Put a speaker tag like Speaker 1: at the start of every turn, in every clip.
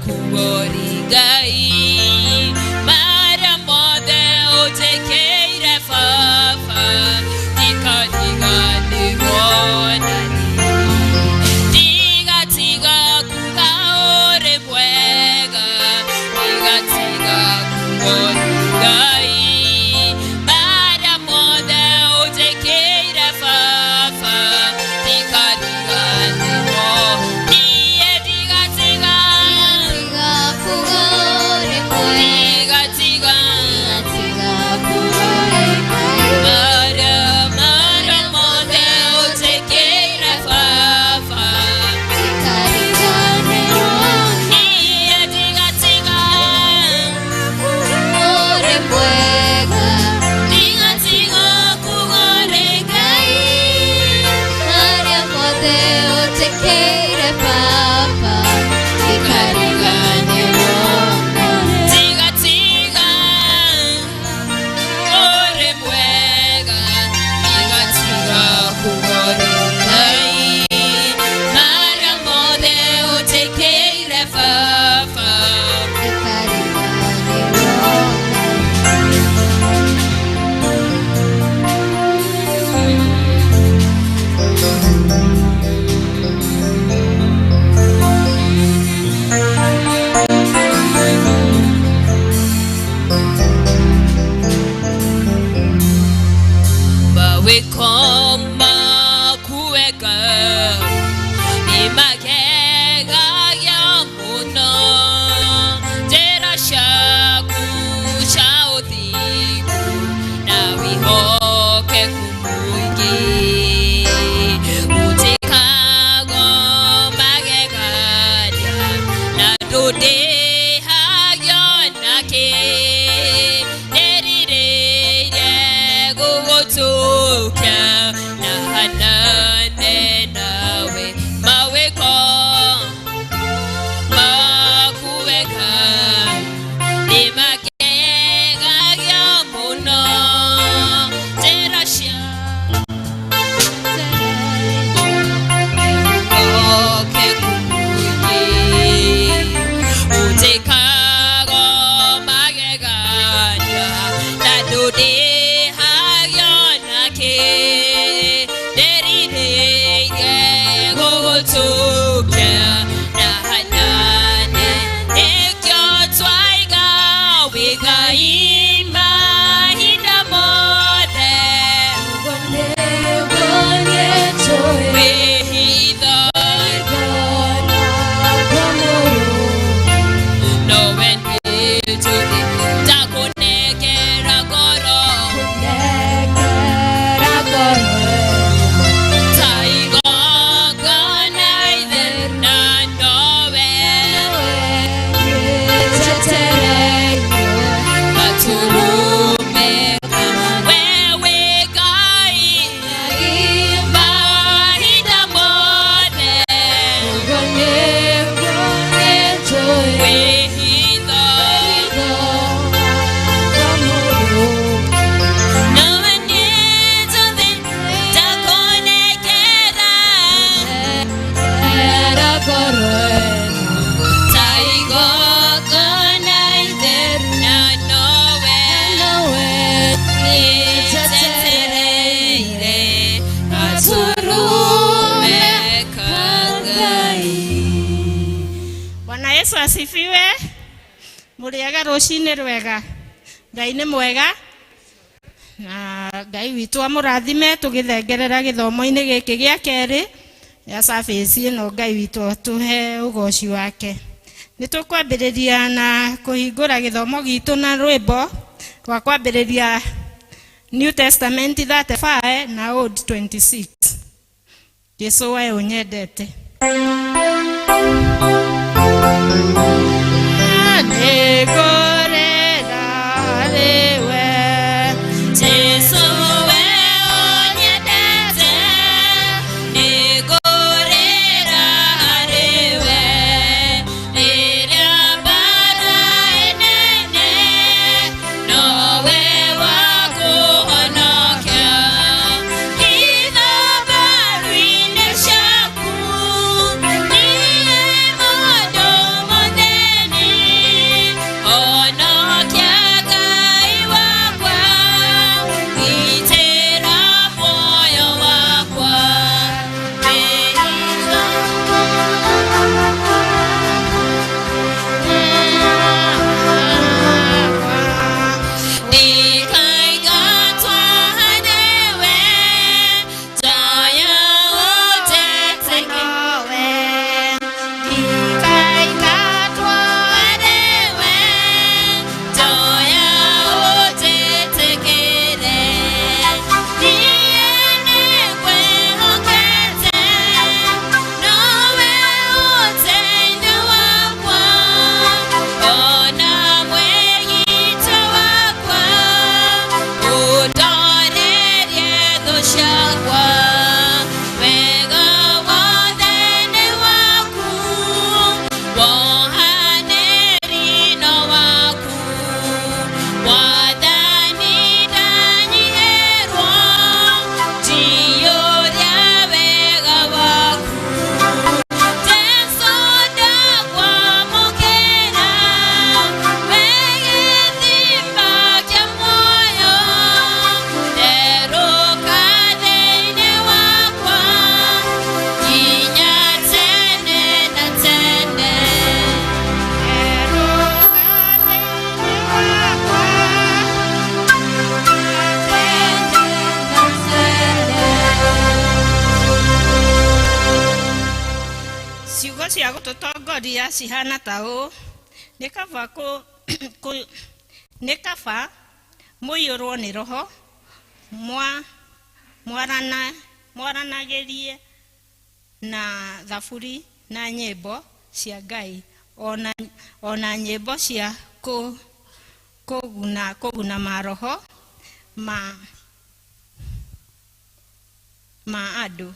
Speaker 1: kugori Ngai mara mothe utekeire fafa tikatiga nigonani tigatiga kugaore bwega tigatiga kugori Ngai mara mothe utekeire fafa tikatiga nigonani tigatiga kugori tigatiga kugori mara mothe utekeire fafa tikatiga nigonani tigatiga kugori bwega tigatiga kugori Ngai mara mothe utekeire fafa tikatiga nigonani tigatiga kugori bwega tigatiga kugori Ngai mara mothe utekeire fafa tikatiga bawe koma kuweka imagega ya muno tera shaku shauthiku na wihoke kumuingi utikago magegania na dude hagyo nake nerire gugutukia na hanane nawe maweko makuweka nimagega ya muno terasha oke kumuingi utikago magegania na dude hayonake deride gugutukia na hanane ekyo twaiga wigaima hinda mothe wehitho no when you to the takunekera goro taigo gonaithe na nowe maturumeka wewe Ngai mahinda mothe wehitho no one needs to the takonekera taigo gonaithe na nowe nitetereire aturumeka Ngai. Bwana Yesu asifiwe. Muriaga rucini rwega. Ngai ni mwega na Ngai witu amurathime tugithengerera githomo-ini giki gia keri ya service ino. Ngai witu tuhe ugoci wake. Nitukwambiriria na kuhingura githomo gitu na rwimbo rwa kwambiriria New Testament 35 na Old 26. Yesu we unyendete. Negorera lewe Yesu we unyendete. Negorera lewe Liria bara enene nowe wakuhonokia Hitha baruine shaku niye modo mothe
Speaker 2: ciugo cia gututongoria cihana tao ni kaba muyurwo ni roho mwaranagerie na thaburi na nyimbo cia Ngai ona nyimbo cia kuguna maroho ma andu.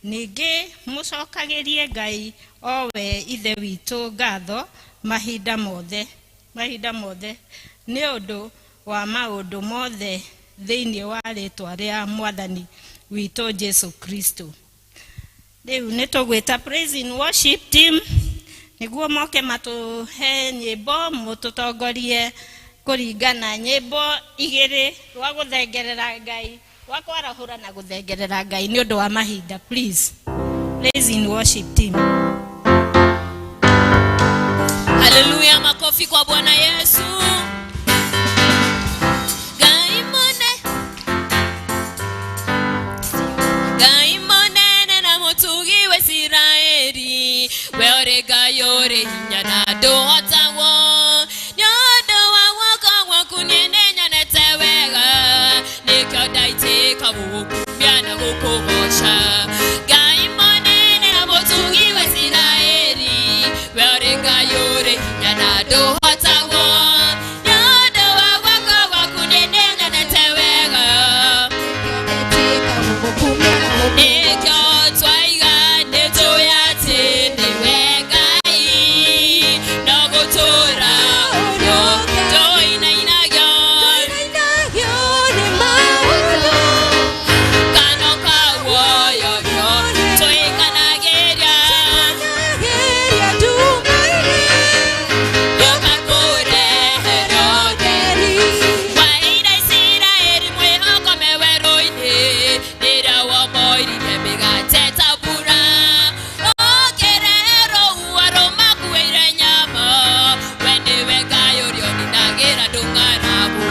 Speaker 2: Ningi mucokagirie Ngai owe ithe witu ngatho mahinda mothe ni undu wa maundu mothe thiini wa ritwa ria mwathani witu Jesu Kristo. Riu nitugwita praise and worship team niguo moke matuhe nyimbo mututongorie kuringana nyimbo igiri rwa guthengerera Ngai wa kwarahura na guthengerera Ngai ni undu wa mahinda. Please praise and worship team.
Speaker 1: Hallelujah, makofi kwa Bwana Yesu. Ngai monene na mutugi we Israeli we ore Ngai ore hinya na nduhotagwo nyondo wa wako waku nyenenyanete wega nikyo ndaitika gukumia na gukugoca. Ngai monene na mutugi we Israeli we ore Ngai ore hinya na nduhotagwo nyondo wa wako waku nyenenyanete wega nikyo twaiga nituyati niwe Ngai no gutura toinainagio ni maundu kano kawoyo twikanageria yokakure heroteri waira Israeli mwihoko meweroini nira wamoirire migate tabura okerero uaroma kuire nyama wendiwe Ngai urio ninagira ndungarabu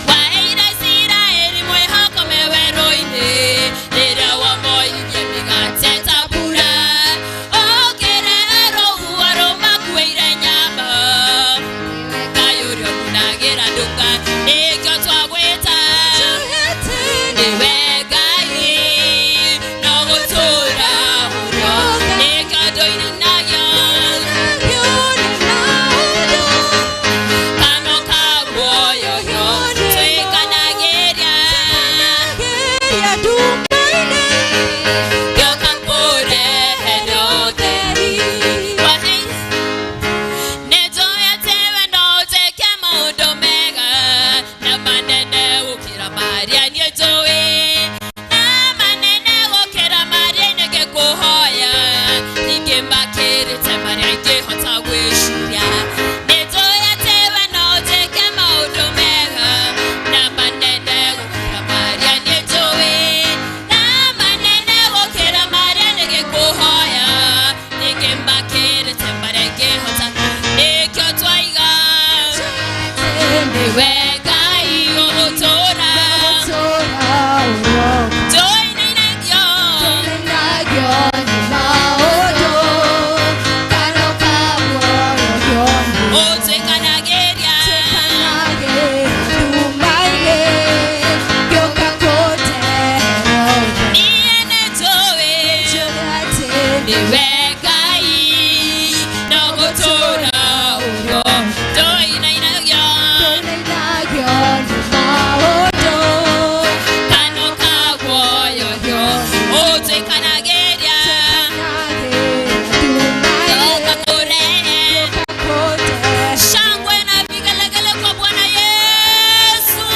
Speaker 1: waira Israeli mwihoko meweroini nira wamoirire migate tabura okerero uaroma kuire nyama Ngai urio ninagira ndunga nikyo twagwita niwe Ngai no gutura nikyo ndoinagio kano kawoyo twikanageria yokakure heroteri wahai nitoyatewe noteke maundu mega na manene gukira maria nitowe na manene gukira maria ningikuhoya ningimbakirite maria ingihota gwishuria nitoyatewe noteke maundu mega na manene gukira maria nitowe na manene gukira maria ningikuhoya ningimbakirite maria ingihota nikyo twaiga niwe Ngai ugutura toinainagio utwikanageria niye nitowe niwe Ngai no gutura urio toinainagio kano kawoyo utwikanageria yokakure shangwe na vigelegele kwa Bwana Yesu.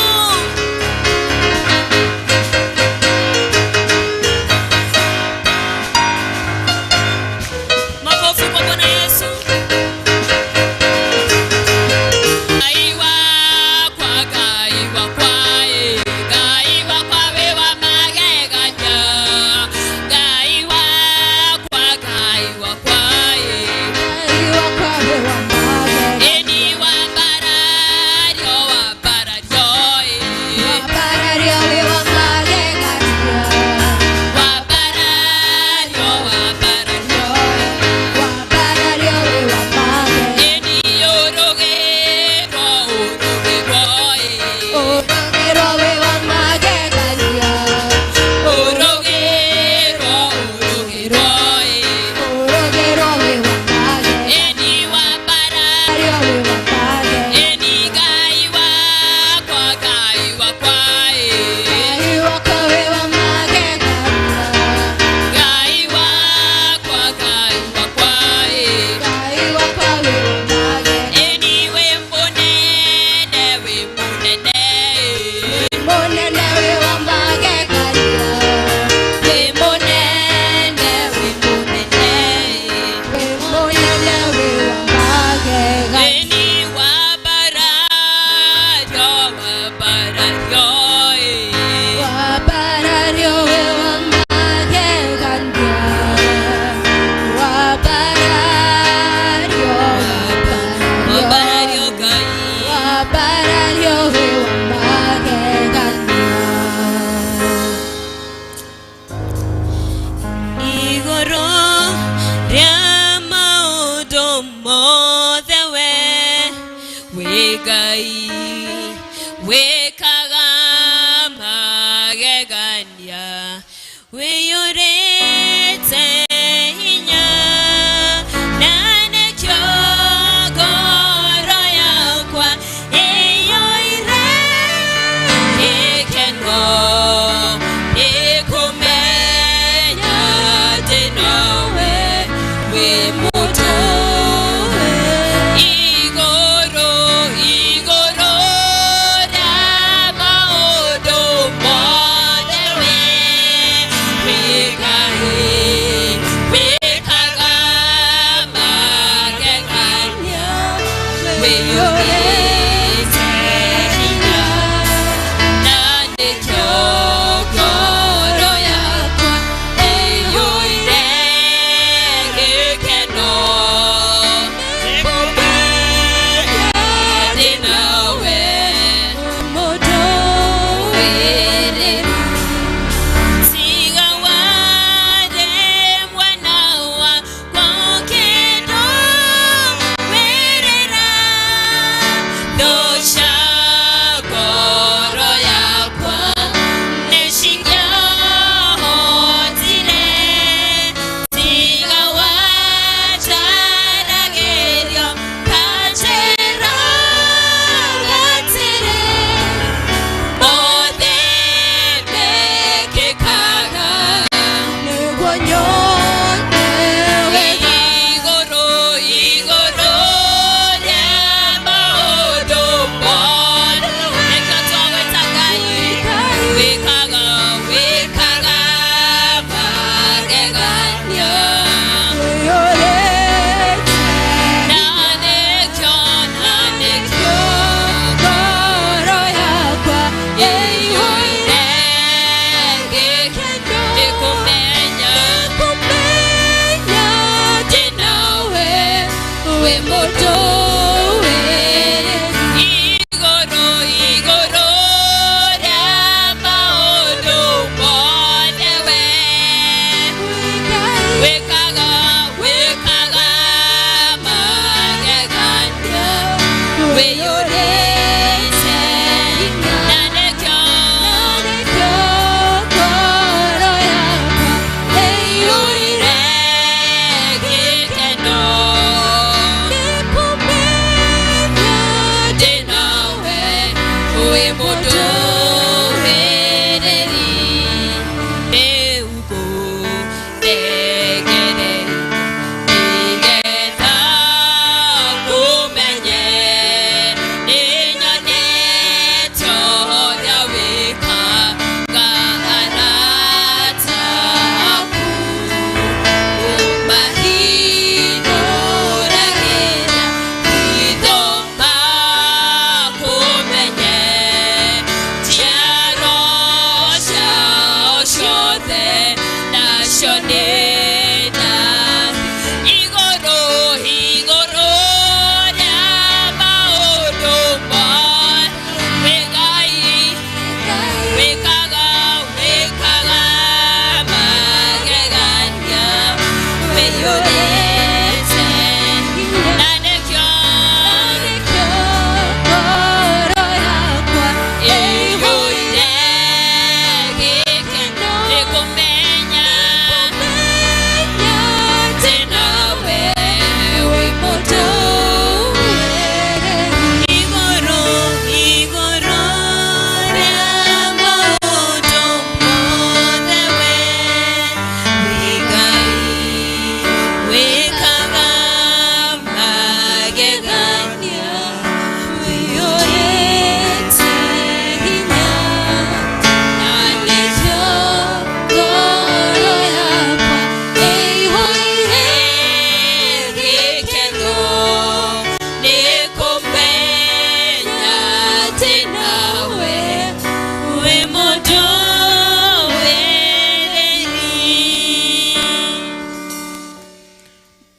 Speaker 1: Ngai wekaga magegania wiyurite hinya na nekyo ngoro yakwa eyoire ikeno ikumenya tinawe wimuto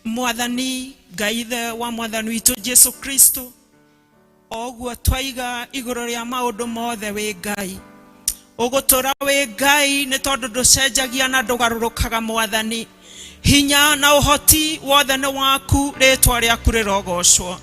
Speaker 3: Mwathani Ngai wa mwathani witu Jesu Kristo ogwo twaiga iguru ria maundu mothe wi Ngai ugutura wi Ngai ni tondu nducenjagia na ndugarurukaga Mwathani hinya na uhoti wothe ni waku ritwa riaku rirogocwo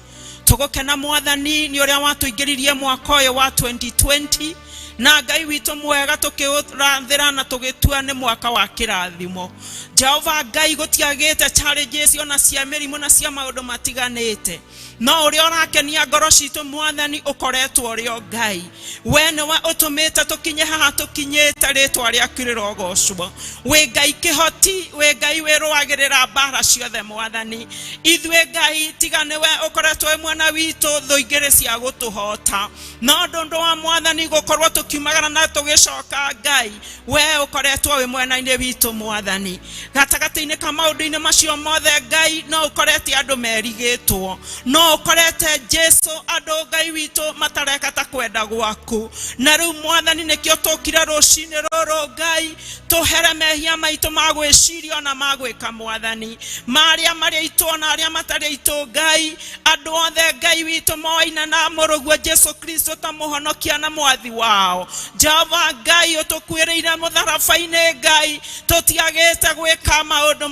Speaker 3: tugukena mwathani ni uria watuingiririe mwaka uyu wa 2020 na Ngai witũ mwega tukiurathira na tugitua ni mwaka wa kirathimo. Jehova Ngai gutiagite challenges ona cia mĩrimũ na cia maũndũ matiganĩte, no uria urakenia ngoro citũ mwathani ukoretwo rio Ngai. We niwe utumite tukinye haha tukinyite ritwa rĩaku rĩrogocwo. We Ngai kihoti, we Ngai wirũagĩrĩra mbara ciothe mwathani. Ithuĩ Ngai tiga niwe ukoretwo mwana witũ thuingĩrĩ cia gutuhota, no ndũndũ wa mwathani gukorwo tukiumagara na tugicoka Ngai. We ukoretwo we mwena-inĩ witũ mwathani. Gatagati-inĩ ka maũndũ-inĩ macio mothe Ngai no ukorete andũ merigĩtwo, no ukorete Jesu andũ Ngai witũ matareka ta kwenda gwaku. Na rĩu mwathani nĩkĩo tũkire rũcinĩ rũrũ Ngai tuhere mehia maitũ ma gwĩciria na ma gwĩka mwathani, marĩa marĩ aitũ na arĩa matarĩ aitũ Ngai. Andũ othe Ngai witũ moina na mũrũguo Jesu Kristo ta mũhonokia na mwathi wao. Jehova Ngai ũtũkuĩrĩire mũtharaba-inĩ Ngai, tũtiagĩte gwĩka maũndũ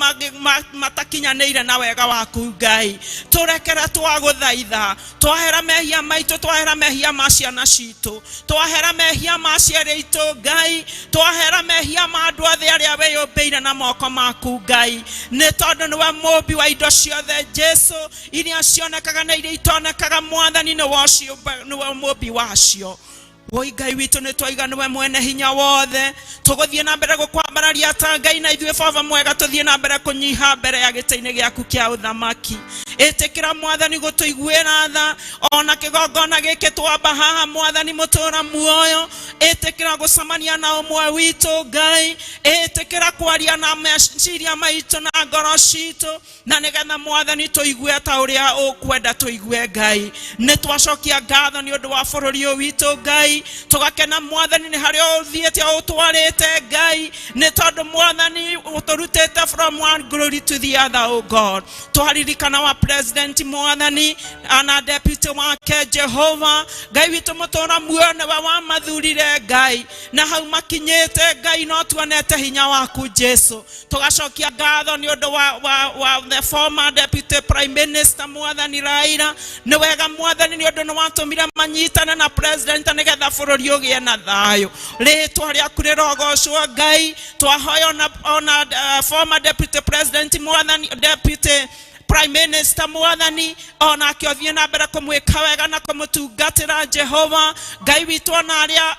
Speaker 3: matakinyanĩire na wega waku Ngai. Tũrekera twagũthaitha, twahera mehia maitũ, twahera mehia ma ciana citũ, twahera mehia ma aciari aitũ Ngai, twahera mehia ma andũ othe arĩa wĩyũmbĩire na moko maku Ngai. Nĩ tondũ nĩwe mũmbi wa indo ciothe Jesu, iria cionekaga na iria itonekaga mwathani nĩwe mũmbi wacio. Woi Ngai witũ nĩ twaiga nĩwe mwene hinya wothe. Tũgũthiĩ na mbere gũkwambararia ta Ngai, na ithuĩ Baba mwega tũthiĩ na mbere kũnyiha mbere ya gĩtĩ-inĩ gĩaku kĩa ũthamaki. Ĩtĩkĩra mwathani gũtũiguĩra tha ona kĩgongona gĩkĩ twamba haha mwathani mũtũũra muoyo. Ĩtĩkĩra gũcemania na ũmwe witũ Ngai, ĩtĩkĩra kwaria na meciria maitũ na ngoro citũ, na nĩgetha mwathani tũigue ta ũrĩa ũkwenda tũigue Ngai. Nĩ twacokia ngatho nĩ ũndũ wa bũrũri ũyũ witũ Ngai, tũgakena mwathani nĩ harĩa ũthiĩte ũtwarĩte Ngai, nĩ tondũ mwathani ũtũrutĩte from one glory to the other o God. Twaririkana wa president mwathani ana deputy wake Jehova Ngai witũ mũtũũra muoyo nĩwe wamathurire Ngai, na hau makinyĩte Ngai no tuonete hinya waku Jesu. Tũgacokia ngatho nĩ ũndũ wa the former deputy prime minister mwathani Raila. Nĩ wega mwathani nĩ ũndũ nĩ watũmire manyitane na president nĩgetha bũrũri ũgĩe na thayũ. Rĩtwa rĩaku rĩrogocwo Ngai. Twahoya ona former deputy president mwathani, deputy prime minister mwathani ona akĩothiĩ na mbere kũmwĩka wega na kũmũtungatĩra Jehova Ngai witũ, na arĩa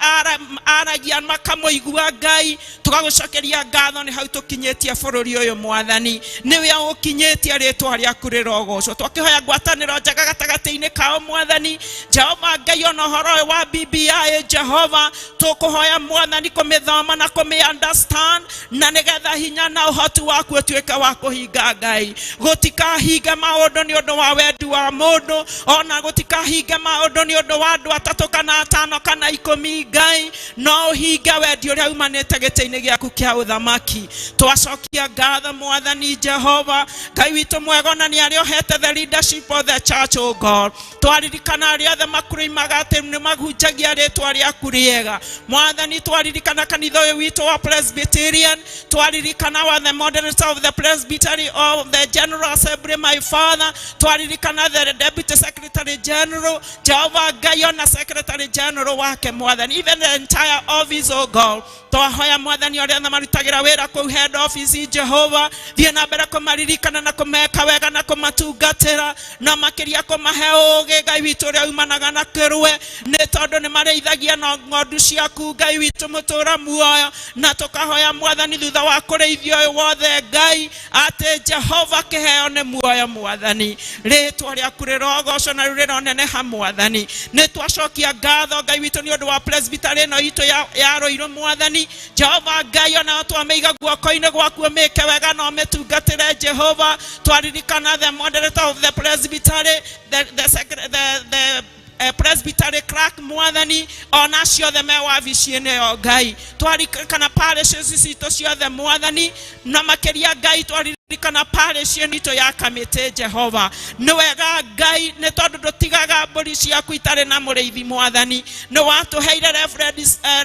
Speaker 3: aragia makamũigua Ngai. Tũgagũcokeria ngatho nĩ hau tũkinyĩtie bũrũri ũyũ mwathani, nĩwe ũkinyĩtie rĩtwa rĩaku rĩrogocwo. Twakĩhoya ngwatanĩro njega gatagatĩ-inĩ kao mwathani Jehova Ngai, ona ũhoro ũyũ wa BBI Jehova tũkũhoya mwathani kũmĩthoma na kũmĩ-understand, na nĩgetha hinya na ũhoti waku ũtuĩke wa kũhinga Ngai. Gũtikahinge maũndũ nĩ ũndũ wa wendi wa mũndũ, ona gũtikahinge maũndũ nĩ ũndũ wa andũ atatũ kana atano kana 10 Ngai, no ũhinge wendi ũrĩa umanĩte gĩtĩ-inĩ gĩaku kĩa ũthamaki. Twacokia ngatho mwathani Jehova Ngai witũ mwega, na nĩ arĩa ũhete the leadership of the church o God. Twaririkana arĩa othe makũrĩmaga atĩ nĩ mahunjagia rĩtwa rĩaku rĩega mwathani. Twaririkana kanitha ũyũ witũ wa Presbyterian, twaririkana wa the moderator of the Presbytery of the General Assembly my Father, twaririkana the Deputy Secretary General Jehova Ngai, ona Secretary General wake mwathani, even the entire office o God. Twahoya mwathani arĩa marutagĩra wĩra kũu head office Jehova, thiĩ na mbere kũmaririkana na kũmeka wega na kũmatungatĩra, na makĩria kũmahe ũũgĩ Ngai witũ ũrĩa umanaga na kĩrwe, nĩ tondũ nĩ marĩithagia na ng'ondu ciaku Ngai witũ mũtũũra muoyo. Na tũkahoya mwathani thutha wa kũrĩithia ũyũ wothe Ngai atĩ Jehova kĩheo nĩ muoyo mwathani. Rĩtwa rĩaku rĩrogocwo na rĩroneneha mwathani. Nĩ twacokia ngatho Ngai witũ nĩ ũndũ wa presbytery ĩno itũ ya Rũirũ mwathani Jehova Ngai, ona twamĩiga guoko-inĩ gwaku ũmĩke wega na ũmĩtungatĩre Jehova. Twaririkana the moderator of the presbytery, the presbytery clerk mwathani, ona ciothe me wabici-inĩ yo Ngai. Twaririkana parishes citũ ciothe mwathani, na makĩria Ngai kana parish nito ya Kamiti Jehova ni wega Ngai ni tondu ndutigaga mburi ciaku itare na muriithi mwathani ni watuheire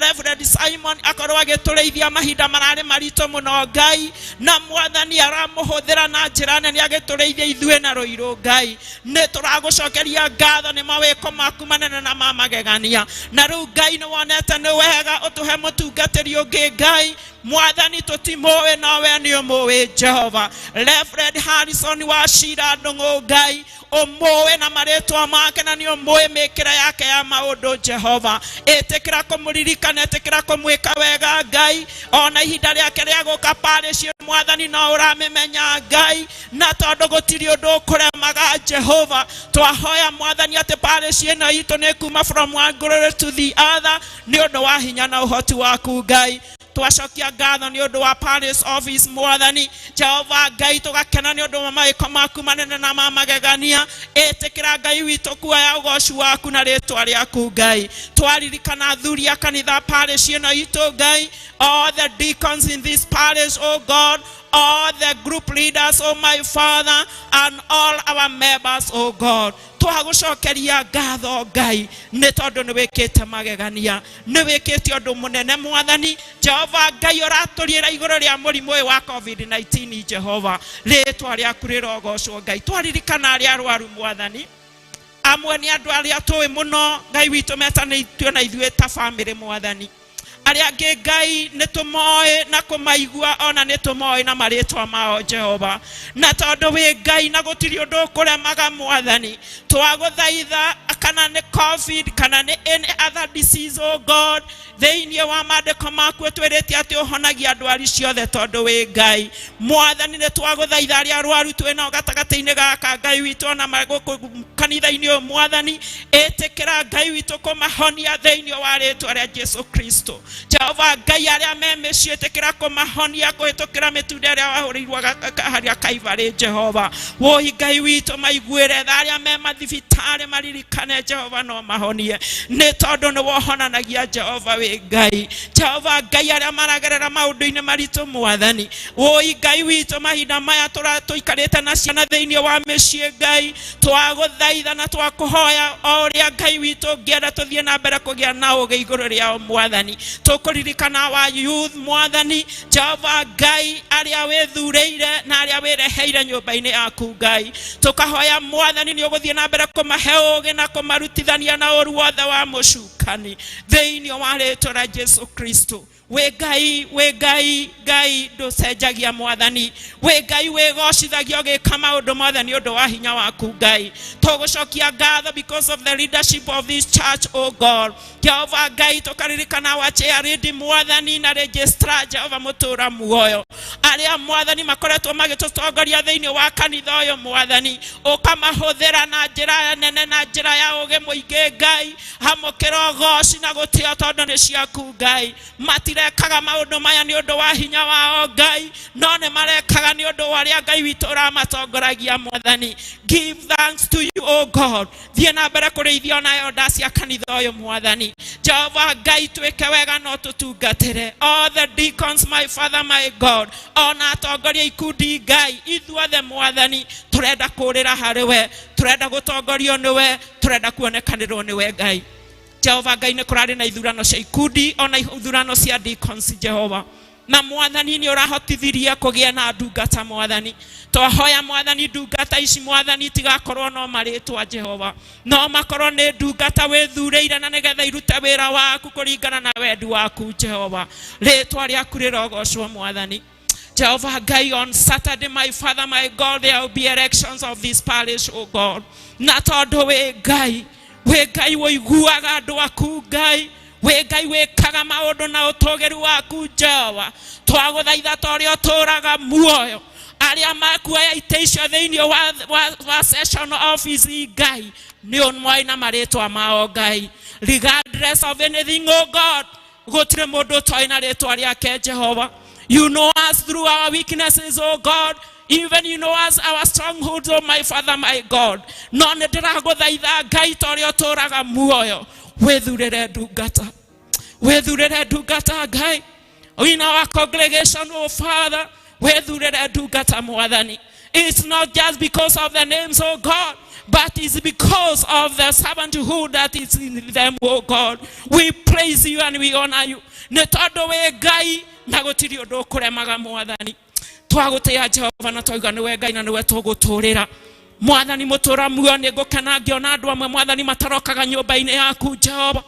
Speaker 3: Reverend Simon akorwo agitureithia mahinda marare marito muno Ngai na mwathani aramuhuthira na njira nene agitureithia ithue na roiro Ngai ni turagucokeria ngatho ni mawiko maku manene na mamagegania na riu Ngai ni wonete ni wega utuhe mutungatiri ungi Ngai mwathani tutimowe nawe ni umuwe Jehova Reverend Harrison wa Shira ndungu Ngai omowe na maretwa make na ni omowe mekira yake ya maundu Jehova etekira kumuririkana etekira kumwika wega Ngai ona ihinda riake ria guka parish mwathani na uramemenya Ngai na tondu gutiri undu kuremaga Jehova twahoya mwathani ati parish ino itu ni kuma from one glory to the other ni undu wa hinya na uhoti waku Ngai twashokia ngatho ni undu wa parish office mwathani Jehova Ngai tugakena ni undu wa mawiko maku manene na mamagegania etekira Ngai witu kuoya ugocu waku na ritwa riaku Ngai twaririkana athuri a kanitha parish ino itu Ngai all the deacons in this parish oh God all the group leaders oh my Father and all our members oh God twagucokeria ngatho Ngai ni tondu ni wikite magegania ni wikite undu munene mwathani Jehova Ngai uraturiira iguru ria murimu wa COVID-19 Jehova ritwa riaku rirogocwo Ngai twaririkana aria arwaru mwathani amwe ni andu aria tuwi muno Ngai witu metanitwe na ithue ta family mwathani aria angi Ngai nitumoe na kumaigua ona nitumoe na maritwa mao Jehova na tondu wi Ngai na gutiri undu kuremaga mwathani twaguthaitha kana ni COVID kana ni any other disease oh God theinie wa mandiko maku twirite ati uhonagia ndwari ciothe tondu wi Ngai mwathani ni twaguthaitha aria arwaru twina gatagataini gaka Ngai witu na maguku kanitha-ini o mwathani etekira Ngai witu kumahonia theinie wa ritwa ria Jesu Kristo Jehova Ngai aria memecie etekira kumahonia kuhitukira mitunda aria wahurirwo haria Kaivari Jehova wohi Ngai witu maiguire aria me mathibitari maririkane Jehova no mahonie ni tondu ni wohonanagia Jehova wi Ngai Jehova Ngai aria maragerera maundu-ini maritu mwathani wohi Ngai witu mahinda maya turatuikarite na ciana theinie wa micii Ngai twaguthaitha na twakuhoya o uria Ngai witu ngienda tuthie na mbere kugia na uge iguru riao mwathani tukuririkana wa youth mwathani Jehova Ngai aria withureire na aria wireheire nyumba-ini yaku Ngai tukahoya mwathani ni uguthie na mbere kumahe uge na kumarutithania na uru wothe wa mucukani theinie wa ritwa ria Jesu Kristo we Ngai Ngai nducenjagia mwathani we Ngai wigocithagia ugika maundu mwathani undu wa hinya waku Ngai tugucokia ngatho because of the leadership of this church oh God Jehova Ngai tukaririkana wache aridi mwathani na registrar Jehova mutura muoyo aria mwathani makoretwo magitutongoria theinie wa kanitha uyu mwathani ukamahuthira na njira nene na njira ya uge muingi Ngai hamukira goci na gutio tondu ni ciaku Ngai matirekaga maundu maya ni undu wa hinya wao Ngai no ne marekaga ni undu waria Ngai witu uramatongoragia mwathani give thanks to you oh God thie na mbere kurithio nayo ndacia kanitha uyu mwathani Jehova Ngai twike wega no tutungatire all the deacons my Father my God ona atongoria ikundi Ngai ithuothe mwathani turenda kurira hariwe turenda gutongorio niwe turenda kuonekanirwo niwe Ngai Jehova Ngai ni kurari na ithurano cia ikundi ona ithurano cia deacons Jehova na mwathani ni urahotithirie kugia na ndungata mwathani twahoya mwathani ndungata ici mwathani tigakorwo no maritwa Jehova no makorwo ni ndungata withureire na nigetha irute wira waku kuringana na wendi waku Jehova ritwa riaku rirogocwo mwathani Jehovah Ngai on Saturday my Father my God there will be elections of this parish oh God na tondu we Ngai woiguaga andu aku Ngai we Ngai wikaga maundu na utogeru waku Jehova twaguthaitha toria uturaga muoyo aria makuoya itecio theinie wa session office Ngai ni onwai na maritwa mao Ngai regardless of anything oh God gutire mundu toina ritwa riake Jehova you know us through our weaknesses oh God even you know us our strongholds oh my Father my God no ne ndiraguthaitha Ngai toria uturaga muoyo wethurire ndungata Ngai in our congregation oh Father wethurere ndungata mwathani. It's not just because of the names, oh God, but it's because of the servanthood that is in them, oh God. We praise you and we honor you. Netondo we Ngai na gutiri undu kuremaga mwathani. Twagutia Jehova na twaga niwe Ngai na niwe tuguturira. Mwathani mutura muo ni ngukena ngiona andu amwe mwathani matarokaga nyumba-ini yaku Jehova.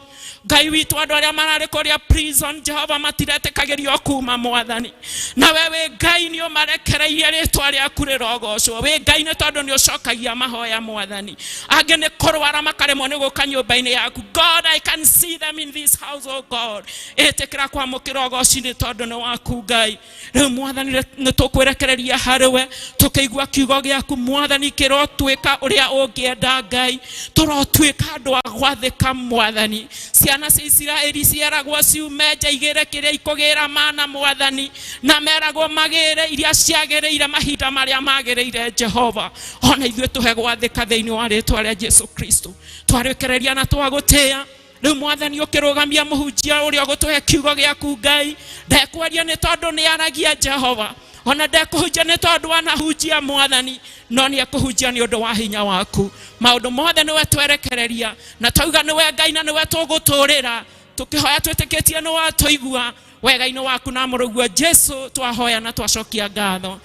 Speaker 3: Ngai witu andu aria marari kuria prison Jehova matiretekagirio kuma mwathani. Na wewe Ngai ni umarekereirie ritwa riaku rirogocwo. We Ngai ni tondu ni ucokagia mahoya mwathani. Angi ni kurwara makaremwo ni guka nyumba-ini yaku. God, I can see them in this house, oh God. Etekira kwa mukira ugoci ni tondu ni waku Ngai. Riu mwathani ni tukwirekereria hariwe tukiigua kiugo giaku mwathani kirotwika uria ungienda Ngai. Turotwika andu agwathika mwathani. Ciana cia Isiraeli ciaragwo ciume njaigire kiria ikugira mana mwathani na meragwo magire iria ciagiriire mahinda maria magiriire Jehova. Ona ithuĩ tuhe gwathĩka thĩinĩ wa rĩĩtwa rĩa Jesu Kristo. Twarĩkĩrĩria na twagũtĩĩa. Rĩu mwathani ũkĩrũgamia mũhunjia ũrĩa ũgũtũhe kiugo gĩaku Ngai. Ndekwaria nĩ tondũ nĩ aragia Jehova. Ona ndekũhunjia nĩ tondũ anahunjia mwathani, no nĩ ekũhunjia nĩ ũndũ wa hinya waku. Maũndũ mothe nĩwe twerekereria na twauga nĩwe Ngai na nĩwe tũgũtũũrĩra. Tũkĩhoya twĩtĩkĩtie nĩ watũigua wega-inĩ waku na mũrũguo Jesu twahoya na twacokia ngatho.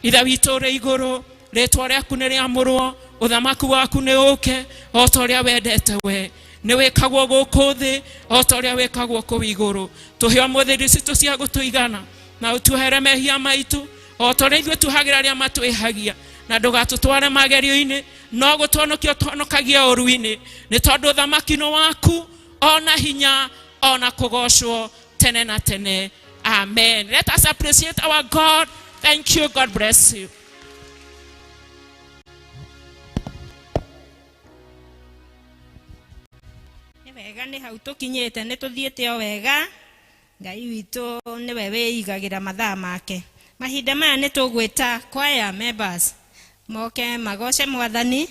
Speaker 3: Ithe witũ ũrĩ igũrũ, rĩĩtwa rĩaku nĩ rĩamũrwo, ũthamaki waku nĩ ũke o ta ũrĩa wendete we. Nĩ wĩkagwo gũkũ thĩ o ta ũrĩa wĩkagwo kũu igũrũ. Tũhe ũmũthĩ rĩcitũ cia gũtũigana na ũtuhere mehia maitũ o ta ũrĩa ithuĩ tuhagĩra arĩa matwĩhagia. Na ndũgatũtware magerio-inĩ, no gũtũhonokia ũtũhonokagia ũru-inĩ. Nĩ tondũ ũthamaki nĩ waku, ona hinya, ona kũgocwo tene na tene. Amen. Let us appreciate our God. Thank you. God bless you.
Speaker 2: Wega nĩ hau tũkinyĩte, nĩ tũthiĩte o wega. Ngai witũ nĩwe wĩigagĩra mathaa make. Mahinda maya nĩ tũgwĩta choir members moke magoce mwathani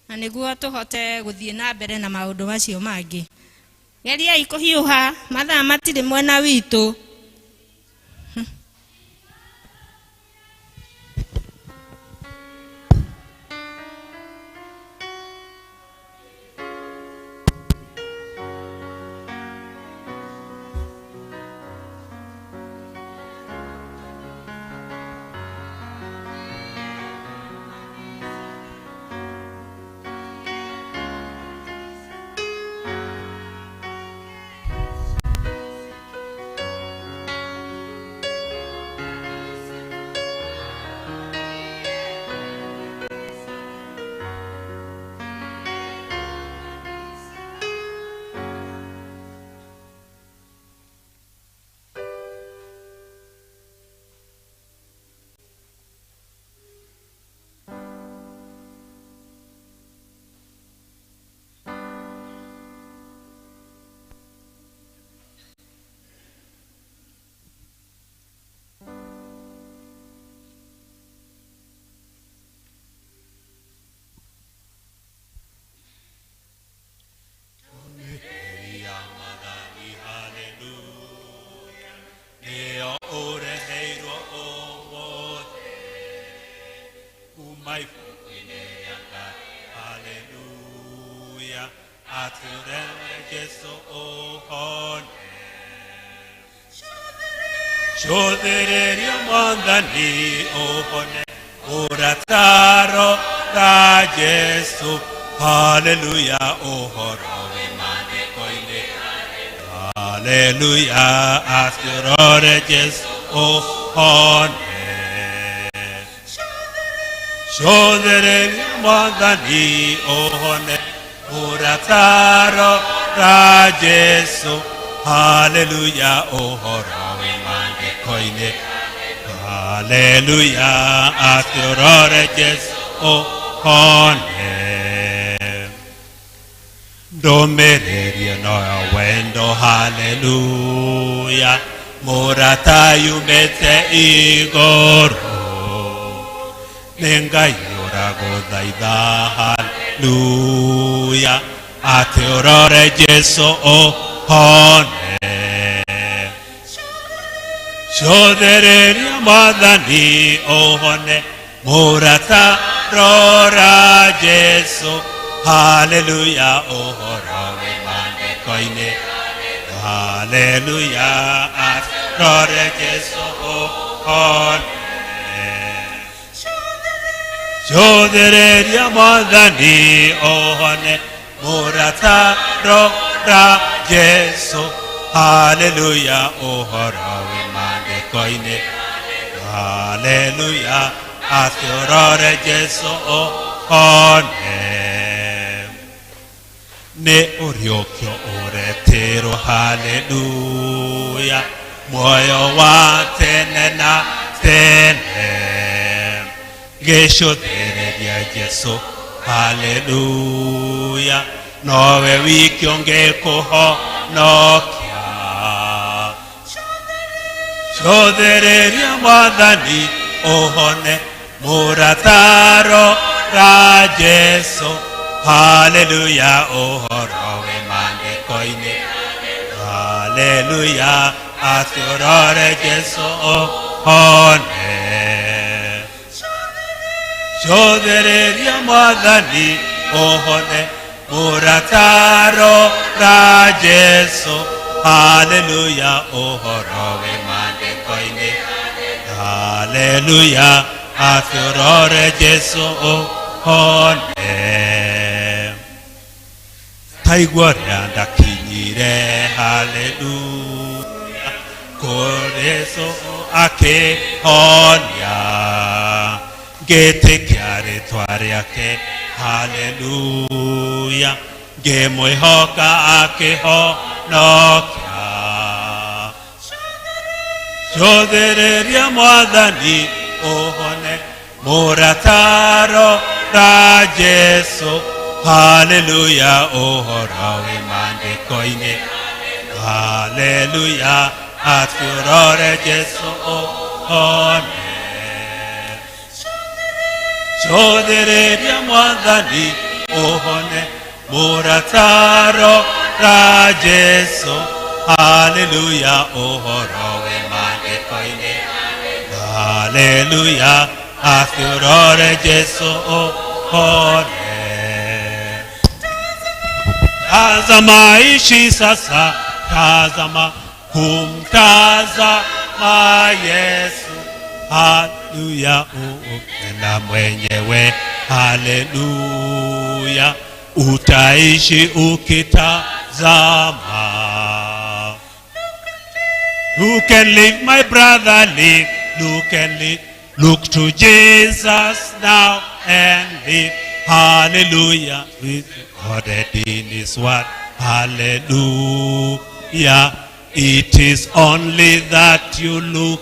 Speaker 2: na nĩguo tũhote gũthiĩ na mbere na maũndũ macio mangĩ. Geriai kũhiũha, mathaa matirĩ mwena witũ.
Speaker 4: Shodererio mandani ohone orataro da Jesu. Hallelujah, ohoro imane koine. Hallelujah, askerore Jesu ohone. Shodererio mandani ohone orataro da Jesu. Hallelujah, ohoro koine. Hallelujah, askerore Jesu ohone. Domereria no wendo, hallelujah. Morata yumete igoro. Nenga yora godaida, hallelujah. Askerore Jesu ohone. Shothereria Mwathani ohone Murata rora Jesu. Hallelujah, ohoro wimane koine. Hallelujah, rora Jesu ohone. Shothereria Mwathani ohone Murata rora Jesu. Hallelujah, ohoro wimane koine. Hallelujah, rora Jesu ohone. Ne oriokyo oretero. Hallelujah, moyo wa tene na tene. Gesho thereria Jesu. Hallelujah, nowe wikionge kuho nokia. Shothereria Mwathani ohone Murataro ra Jesu. Hallelujah, ohoro wimane koine. Hallelujah, athorore Jesu ohone. Shothereria Mwathani ohone Murataro ra Jesu. Hallelujah, ohoro wimane koine. Hallelujah, athorore Jesu ohone. Taigwaria ndakinyire. Hallelujah, koreso ake honya. Gete kiare twariake. Hallelujah, gemwe hoka ake honokia. Shothereria Mwathani ohone Murataro ra Jesu. Hallelujah, ohoro wimane koine. Hallelujah, athurore Jesu ohone. Shothereria Mwathani ohone Murataro ra Jesu. Hallelujah, ohoro wimane koine. Hallelujah, athurore Jesu ohone. Tazama ishi sasa, tazama kumtazama Yesu. Hallelujah, upenda mwenyewe. Hallelujah, utaishi ukitazama. Look and live, my brother, live. Look and live. Look to Jesus now and live. Hallelujah, with God in His word. Hallelujah, it is only that you look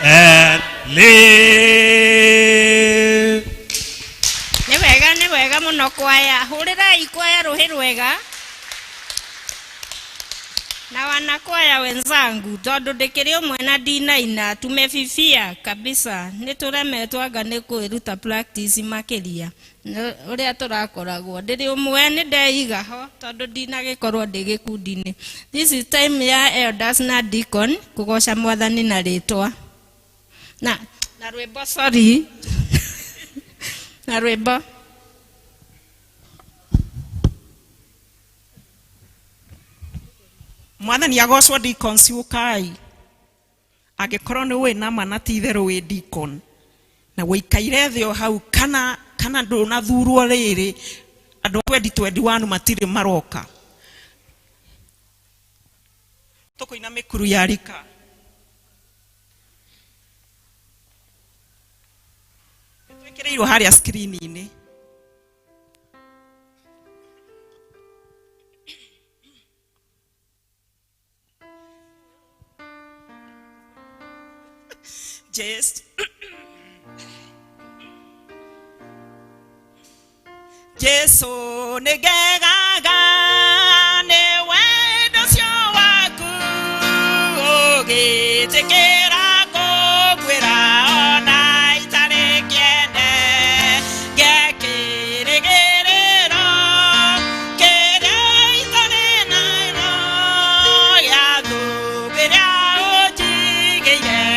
Speaker 4: and live.
Speaker 2: Ni wega muno kwaya. Hurira ikwaya ruhi rwega. Na wanakwaya wenzangu, tondu ndikiri umwe na dinaina tumefifia kabisa. Nituremetwo anga ni kwiruta practice makiria. Uria turakoragwo ndiri umwe ni ndeiga ho tondu ndinagikorwo ndi gikundini. This is time ya elders na deacon kugoca Mwathani na ritwa. Na rwimbo, sorry. Na rwimbo.
Speaker 3: Mwathani agocwo deacon ciukai. Angikorwo ni wina mana ti theru wi deacon. Na wikaire thio hau kana ndunathurwo riri. Andu 2021 matire maroka. Tukoina mikuru ya rika. Twekereirwo haria screen-ini. Just Jesu negegaga ne wendo sio waku ogetekera kogwera ona itare kiende gekeregerero kere itare nairo ya duberia ojigeire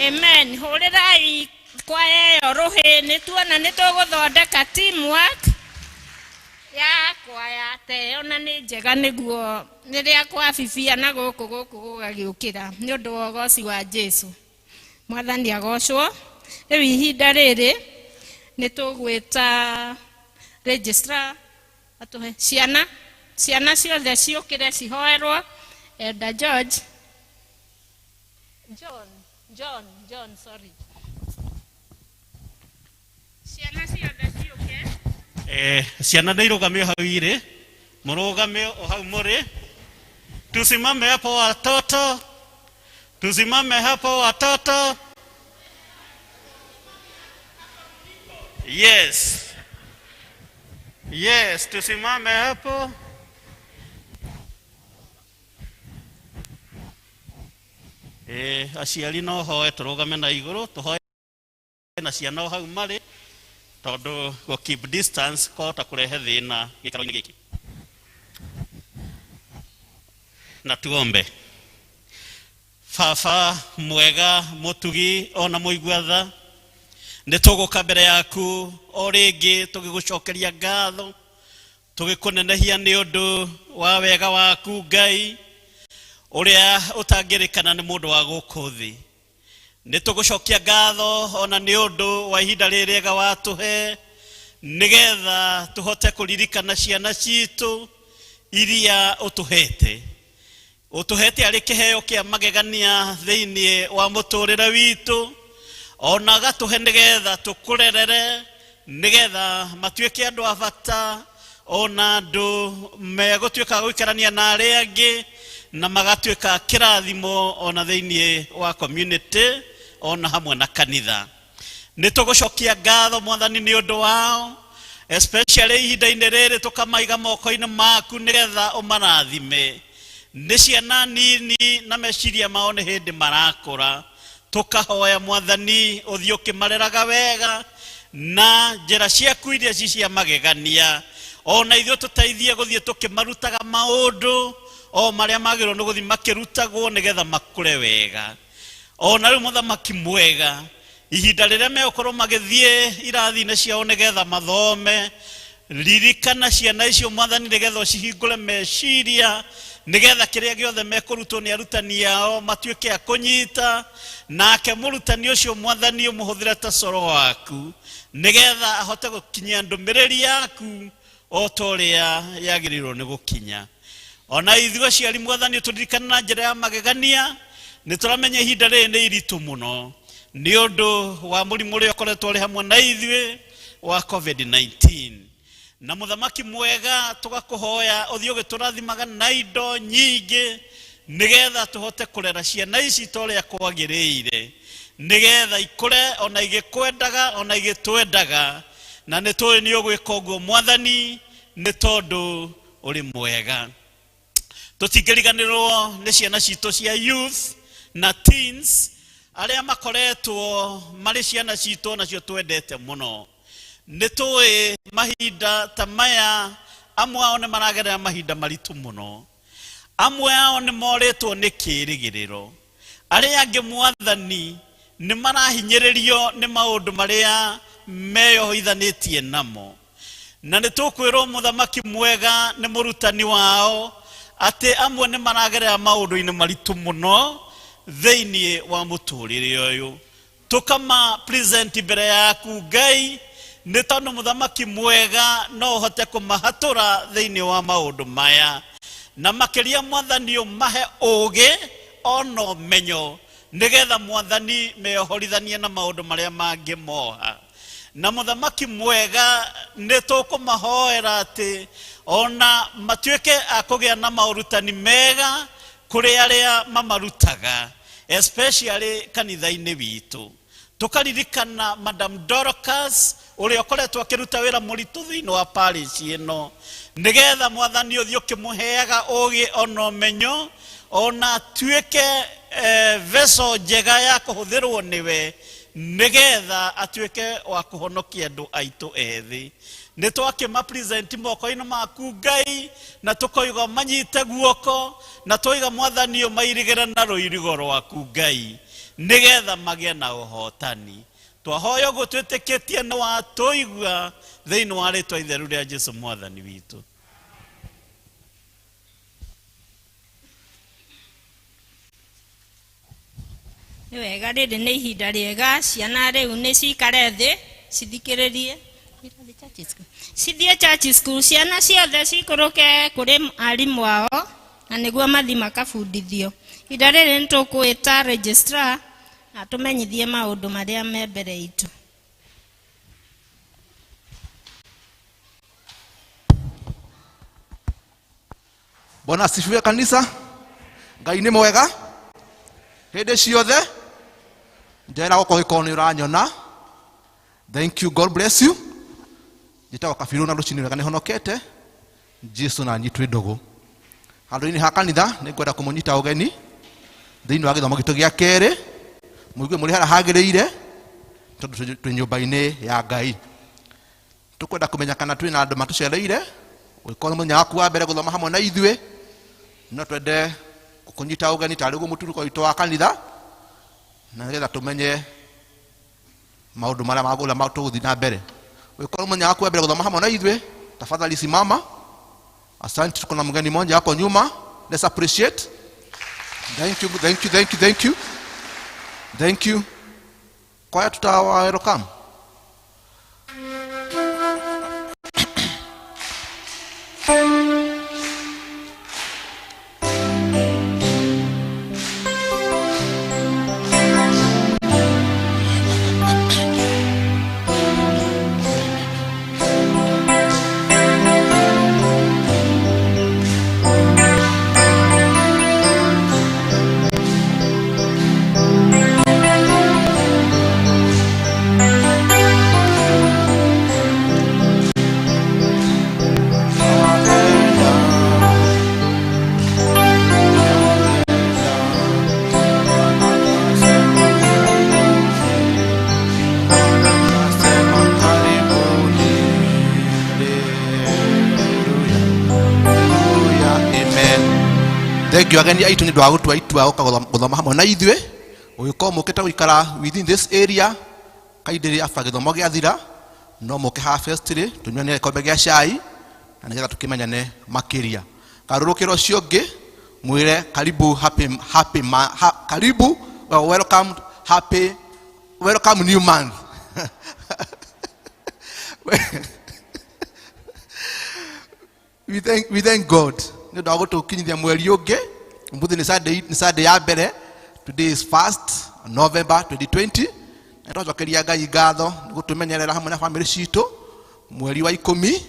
Speaker 2: Amen. Horerai kwa eyo rohe nituona nituguthondeka teamwork ya kwa ya te ona ni njega niguo niria kwa bibia na guku gugagiukira ni undu wa goci wa Jesu. Mwathani agocwo. Riu ihinda riri nitugwita registrar atuhe ciana ciothe ciukire cihoerwo Elder John, sorry. Ciana ciothe ciuke.
Speaker 4: Ciana ndirugame hau ire. Murugame o hau muri. Tusimame hapo watoto. Tusimame hapo watoto. Yes, tusimame hapo. Aciari no hoe turugame na iguru tuhoe na ciana hau mari tondu go keep distance ko ta kurehe thina gikaro-ini giki. Na tuombe. Baba mwega mutugi ona muiguatha nituguka mbere yaku o ringi tugigucokeria ngatho tugikunenehia ni undu wa wega waku Ngai uria utangirikana ni mundu wa guku thi. Nitugucokia ngatho ona ni undu wa ihinda ririega watuhe nigetha tuhote kuririkana ciana citu iria utuhete ari kiheo kia magegania thiini wa muturire witu ona gatuhe nigetha tukurerere nigetha matuike andu a bata ona andu megutuika guikarania na aria angi na magatuika kirathimo ona thiini wa community ona hamwe na kanitha. Nitugucokia ngatho Mwathani ni undu wao especially ihinda-ini riri tukamaiga moko-ini maku nigetha umarathime. Ni ciana nini na meciria mao ni hindi marakura tukahoya Mwathani uthii ukimareraga wega na njira ciaku iria cia magegania ona ithuĩ tũteithie gũthiĩ tũkĩmarutaga maũndũ o maria magĩrĩirwo nĩ gũthiĩ makĩrutagwo nĩgetha makũre wega. Ona rĩu Mũthamaki mwega ihinda rĩrĩa megũkorwo magĩthiĩ irathi-inĩ ciao nĩgetha mathome ririkana ciana icio Mwathani nĩgetha ũcihingũre meciria nigetha kiria giothe mekurutwo ni arutani ao matuike a kunyita nake murutani ucio Mwathani umuhuthire ta coro waku nigetha ahote gukinyia ndumiriri yaku o toria yagirirwo ni gukinya. Ona ithuĩ aciari Mwathani turirikane na njĩra ya magegania nituramenya ihinda rĩrĩ nĩ iritu muno ni undu wa mũrimũ ũrĩa ũkoretwo ũrĩ hamwe na ithuĩ
Speaker 5: wa COVID-19 na muthamaki mwega tugakuhoya uthio giturathimaga na indo nyingi nigetha tuhote kurera ciana ici toria kwagiriire nigetha ikure ona igikwendaga ona igitwendaga na nitwe ni ugwika uguo mwathani ni tondu uri mwega tutingiriganirwo ni ciana citu cia youth na teens aria makoretwo mari ciana citu nacio twendete muno nitwe mahinda ta maya amwe ao ni maragerera mahinda maritu muno amwe ao ni moretwo ni kirigiriro aria angi mwathani ni marahinyiririo ni maundu maria meyohithanitie namo na nitukwirwo muthamaki mwega ni murutani wao ati amwe ni maragerera maundu-ini maritu muno thiini wa muturire uyu tukama present mbere yaku Ngai ni tondu muthamaki mwega no hote kumahatura thiini wa maundu maya na makiria mwathani umahe uge ono menyo nigetha mwathani meyohorithanie na maundu maria mangi moha na muthamaki mwega ni tukumahoera ati ona matuike akugia na maurutani mega kuri aria mamarutaga especially kanitha-ini witu tukaririkana Madam Dorcas uri okoretwo akiruta wira muritu thiini wa parish ino nigetha mwathani uthio kimuheaga ugi ono menyo ona tuike veso njega ya kuhuthirwo niwe nigetha atuike wa kuhonokia andu aitu ethi nitwakima present moko-ini maku Ngai na tukoiga manyite guoko na toiga mwathani umairigire na ruirigo rwaku Ngai nigetha magie na uhotani twahoya uguo twitikitie na watuigua thiini wa ritwa itheru ria Jesu mwathani witu.
Speaker 2: Wega riri ni ihinda riega ciana riu ni cikare thi cithikiririe cithie church school ciana ciothe cikuruke kuri arimu wao na niguo mathi makabundithio ihinda riri ni tukwita registrar na tumenyithie maundu maria me mbere itu.
Speaker 6: Bwana asifiwe kanisa. Ngai ni mwega hindi ciothe njera goko gikoni uranyona. Thank you, God bless you. Jitawa kafiru na rucini wega ni honokete Jesu na nyitwe ndogo handu-ini ha kanitha ni ngwenda kumunyita ugeni thiini wa githomo gitu gia keri muigue muri hara hagiriire tondu twi nyumba-ini ya Ngai tukwenda kumenya kana twi na andu matucereire ugikorwo muthenya waku wa mbere guthoma hamwe na ithue no twende kukunyita ugeni tari guo muturuko witu wa kanitha na nigetha tumenye maundu maria magula matuguthi na mbere ugikorwo muthenya waku wa mbere guthoma hamwe na ithue tafadhali simama. Asante, tuko na mgeni mmoja hapo nyuma. Let's appreciate. Thank you, thank you, thank you, thank you. Thank you. Kwa tutawa welcome. Thank you ageni aitu ni dwa gutua itua oka guthoma hamwe na ithue ugikorwo mukite guikara within this area kaindiri afa githomo gia thira no muke ha festiri tunywane kombe gia cai na nigetha tukimenyane makiria karurukiro cio ngi mwire karibu karibu welcome new month. we thank God ni dwa gutukinyithia mweri ungi mbuthi ni Sunday ya mbere. Today is 1st November 2020 Nĩtwacokeria Ngai ngatho gũtũmenyerera hamwe na family citũ mweri wa 10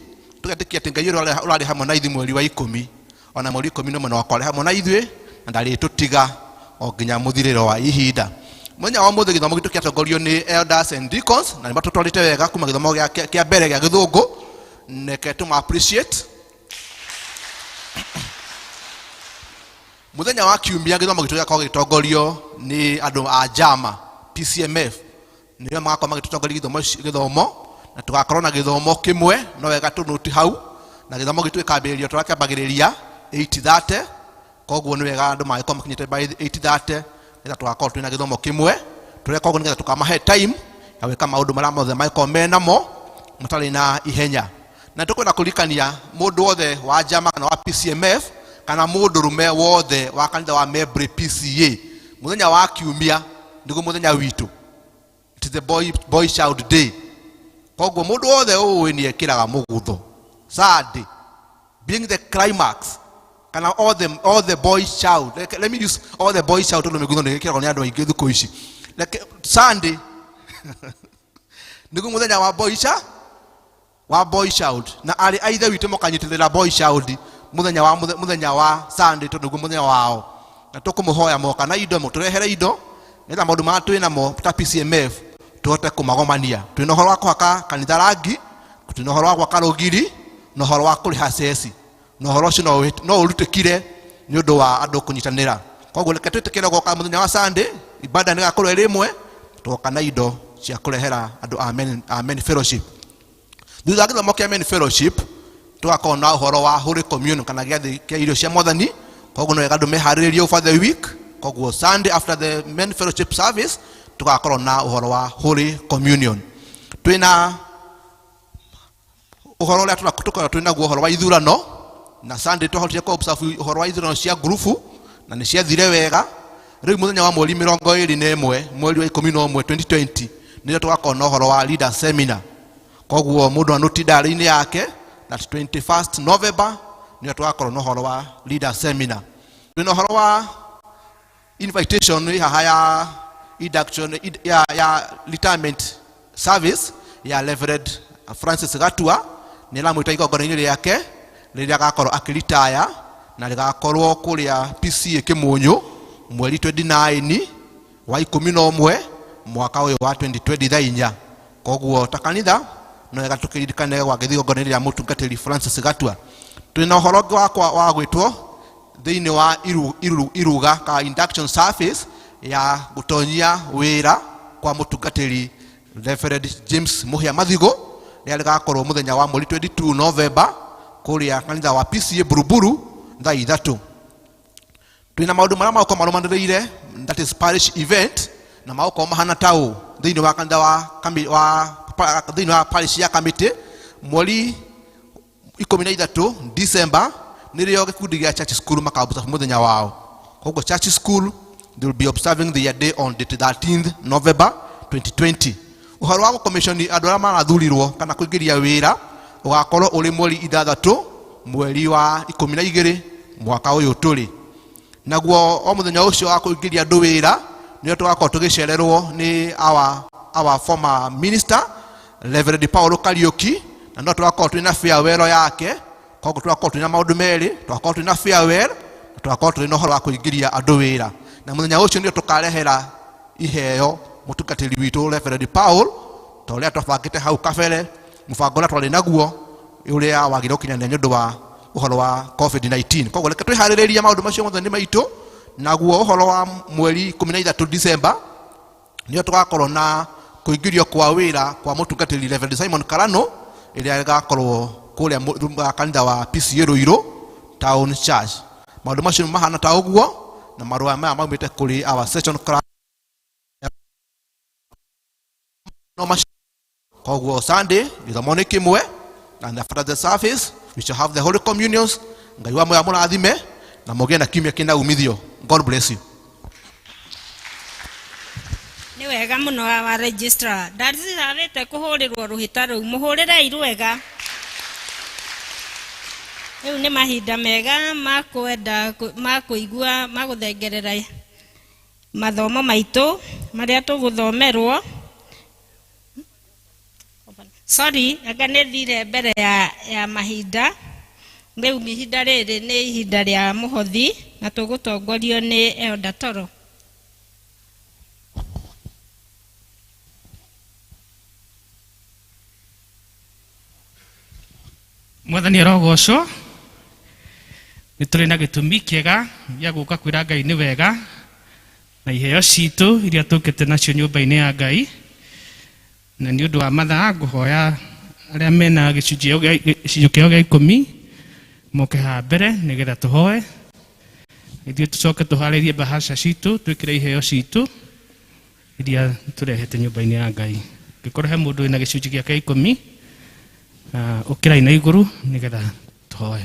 Speaker 6: tũgetĩkia atĩ Ngai ũrarĩ hamwe na ithuĩ mweri wa 10 ona mweri 11 no akorĩ hamwe na ithuĩ na ndarĩtũtiga o nginya mũthirĩro wa ihinda. Mũthenya wa ũmũthĩ gĩthomo gitũ kĩatongorio nĩ elders and deacons na nĩmatũtwarĩte wega kuma gĩthomo kĩa mbere gĩa Gĩthũngũ. Neke tũma appreciate. Mũthenya wa kiumia gĩthomo gitũ gĩakorwo gĩtongorio nĩ andũ a Jama PCMF nĩo magakorwo magĩtũtongoria gĩthomo na tũgakorwo na gĩthomo kĩmwe no wega tũnũti hau na gĩthomo gitũ gĩkambĩrĩrio tũrakĩambagĩrĩria 8:30 koguo nĩ wega andũ magĩkorwo makinyĩte by 8:30 nĩgetha tũgakorwo twĩna gĩthomo kĩmwe tũrĩa koguo nĩgetha tũkamahe time ya gwĩka maũndũ marĩa mothe magĩkorwo menamo matarĩ na ihenya. Na tũkwenda kũrikania mũndũ wothe wa Jama kana wa PCMF kana mũndũ rũme wothe wa kanitha wa membre PCEA mũthenya wa kiumia nĩguo mũthenya witũ. It is the boy child day. Koguo mũndũ wothe ũĩ nĩ ekĩraga mũgutho. Sunday being the climax kana all the boy child. Let me use all the boy child tondũ mũgutho nĩ ekĩragwo nĩ andũ aingĩ thikũ ici. Sunday nĩguo mũthenya wa boy child na arĩ aithe witũ mũkanyitĩrĩra boy child mũthenya wa Sunday tondũ nĩguo mũthenya wao. Na tũkũmũhoya moka na indo mũtũrehere indo nĩgetha maũndũ marĩa twĩ namo ta PCMF tũhote kũmagomania. Twĩna ũhoro wa kũhaka kanitha rangi, twĩna ũhoro wa gwaka rũgiri, na ũhoro wa kũrĩha ceci. Na ũhoro ũcio no ũrutĩkire nĩ ũndũ wa andũ kũnyitanĩra. Koguo reke twĩtĩkĩre gũka mũthenya wa Sunday ibada nĩ gakorwo ĩrĩ ĩmwe tũgoka na indo cia kũrehera andũ amen fellowship. Thutha wa gĩthomo kĩa amen fellowship tũgakorwo na ũhoro wa Holy Communion kana gĩathĩ kĩa irio cia Mwathani. Koguo nĩ wega andũ meharĩrĩrie over the week. Koguo Sunday after the men fellowship service tugakorwo na ũhoro wa Holy Communion. Twĩna ũhoro ũrĩa tũkorwo twĩna guo ũhoro wa ithurano na Sunday twahotire ku observe ũhoro wa ithurano cia grupu na nĩ ciathire wega. Rĩu mũthenya wa mweri 21 mweri wa 11 2020 nĩrĩo tugakorwo na ũhoro wa leader seminar. Koguo mũndũ anoti ndari-inĩ yake that 21st November nĩrĩo tugakorwo na ũhoro wa leader seminar. Twĩna ũhoro wa invitation haha ya induction ya retirement service ya Reverend Francis Gatua nĩramwĩta igongona-inĩ rĩake rĩrĩa agakorwo akĩritaya na rĩgakorwo kũrĩa PCEA Kĩmũnyũ mweri 29 wa 11 mwaka ũyũ wa 2024. Koguo ta kanitha no wega tũkĩririkane gwa igongona-inĩ rĩa mũtungatĩri Francis Gatua. Twĩna ũhoro wa gwĩtwo thĩinĩ wa iruga ka induction service ya gũtonyia wĩra kwa mũtungatĩri Reverend James Muhia Mathigo rĩrĩa rĩgakorwo mũthenya wa mweri 22 November kũrĩa kanitha wa PCEA Buruburu thaa 3. Twĩna maũndũ marĩa magokorwo marũmanĩrĩire that is parish event na magokorwo mahana taũ thĩinĩ wa kanitha thĩinĩ wa parish ya Kamiti mweri 13 December nĩrĩo gĩkundi gĩa church school makaobserve mũthenya wao. Koguo church school they will be observing their day on the 13th November 2020. Ũhoro wa gũkomishoni andũ arĩa marathurirwo kana kũingĩria wĩra ũgakorwo ũrĩ mweri 6 mweri wa 12 mwaka ũyũ tũrĩ. Naguo o mũthenya ũcio wa kũingĩria andũ wĩra nĩo tũgakorwo tũgĩcererwo nĩ our former minister Reverend Paul Kariuki na no tũgakorwo twĩna farewell yake. Koguo tũgakorwo twĩna maũndũ merĩ, tũgakorwo twĩna farewell na tũgakorwo twĩna ũhoro wa kũingĩria andũ wĩra. Na mũthenya ũcio nĩo tũkarehera iheo mũtungatĩri witũ Reverend Paul ta ũrĩa twabangĩte hau kabere mũbango ũrĩa twarĩ naguo ũrĩa wagĩrĩirwo gũkinyanĩra nĩ ũndũ wa ũhoro wa COVID-19. Koguo reke twĩharĩrĩrie maũndũ macio mothe nĩ maitũ. Naguo ũhoro wa mweri 13 December nĩo tũgakorwo na kũingĩrio kwa wĩra kwa mũtungatĩri Reverend Simon Karano ĩrĩa ĩgakorwo kũrĩa kanitha wa PCEA Ruiru Town Church. Maũndũ macio mahana ta ũguo na marũa maya maumĩte kũrĩ our session class. Koguo Sunday gĩthomo nĩ kĩmwe and after the service we shall have the Holy Communions. Ngai wa moya mũrathime na mũgĩe na kiumia kĩna umithio. God bless you.
Speaker 2: Nĩ wega mũno wa registrar ndarĩte kũhũrĩrwo rũhĩta rũu mũhũrĩre irwega. Rĩu nĩ mahinda mega ma kwenda ma kũigua ma gũthengerera mathomo maitũ marĩa tũgũthomerwo Sorry, anga nĩ thire mbere ya mahinda. Rĩu ihinda rĩrĩ nĩ ihinda rĩa mũhothi na tũgũtongorio nĩ Elder Toro.
Speaker 7: Mwathani arogocwo. Nĩ tũrĩ na gĩtũmi kĩega gĩa gũka kwĩra Ngai nĩ wega na iheo citũ iria tũkĩte nacio nyũmba-inĩ ya Ngai. Na nĩ ũndũ wa mathaa ngũhoya arĩa mena gĩcunjĩ kĩao gĩa 10 moke haha mbere nĩgetha tũhoe. Ithuĩ tũcoke tũharĩrie bahasha citũ twĩkĩre iheo citũ iria tũrehete nyũmba-inĩ ya Ngai. Ngĩkorwo he mũndũ wĩna gĩcunjĩ gĩake 10 ũkĩrai na igũrũ nĩgetha tũhoe.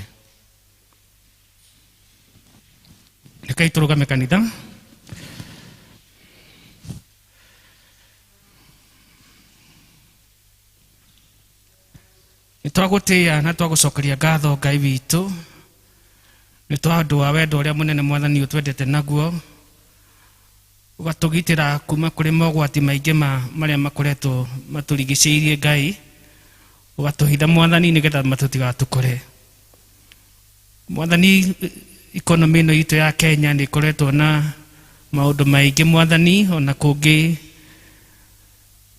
Speaker 7: Rekei tũrũgame kanitha. Nĩ twagũtĩĩa na twagũcokeria ngatho Ngai witũ nĩ tondũ wa wendo ũrĩa mũnene Mwathani ũtwendete naguo, ũgatũgitĩra kuma kũrĩ mogwati maingĩ marĩa makoretwo matũrigicĩirie Ngai, ũgatũhitha Mwathani nĩgetha matũtigatũkore. Mwathani, economy ĩno itũ ya Kenya nĩ ĩkoretwo na maũndũ maingĩ Mwathani, ona kũngĩ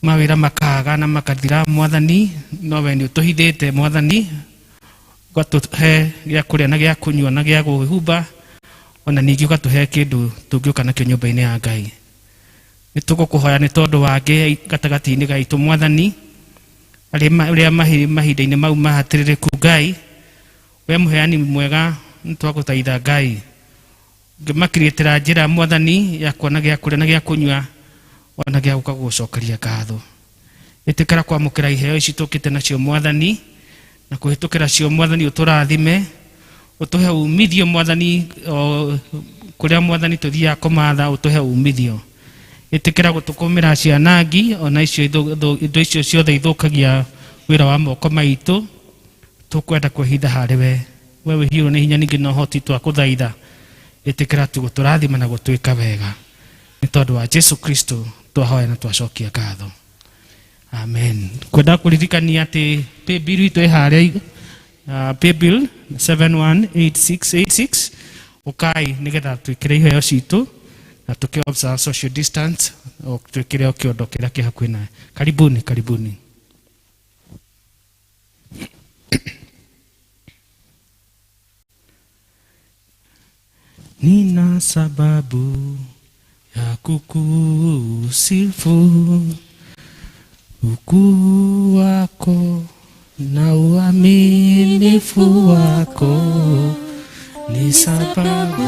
Speaker 7: mawĩra makaga na makathira Mwathani, no we nĩ ũtũhithĩte Mwathani, ũgatũhe gĩa kũrĩa na gĩa kũnyua na gĩa gwĩhumba, ona ningĩ ũgatũhe kĩndũ tũngĩũka nakĩo nyũmba-inĩ ya Ngai. Nĩ tũgũkũhoya nĩ tondũ wangĩ gatagatĩ-inĩ gaitũ Mwathani, arĩa mahinda-inĩ mau mahatĩrĩrĩku Ngai, we mũheani mwega nĩ twagũthaitha Ngai ngĩmakirĩtĩra njĩra Mwathani ya kuona gĩa kũrĩa na gĩa kũnyua ona gĩa gũka gũcokeria ngatho. Ĩtĩkĩra kwamũkĩra iheo ici tũkĩte nacio Mwathani, na kũhĩtũkĩra cio Mwathani ũtũrathime, ũtũhe umithio Mwathani, kũrĩa Mwathani tũthiaga kũmatha ũtũhe umithio. Ĩtĩkĩra gũtũkũmĩra cianangi ona indo icio ciothe ithũkagia wĩra wa moko maitũ, tũkwenda kwĩhitha harĩ we. We wĩhirwo nĩ hinya ningĩ na ũhoti twakũthaitha, ĩtĩkĩra tũgũtũrathima na gũtwĩka wega. Nĩ tondũ wa Jesu Kristo twahoya na twacokia ngatho. Amen. Kwenda kũririkania atĩ paybill itũ ĩharĩa, paybill 718686, ũkai nĩgetha twĩkĩre iheo citũ na tũkĩ social distance, twĩkĩre o kĩondo kĩrĩa kĩ hakuhĩ nawe. Karibuni, karibuni. Nina sababu ya kukusifu, ukuu wako na uaminifu wako ni sababu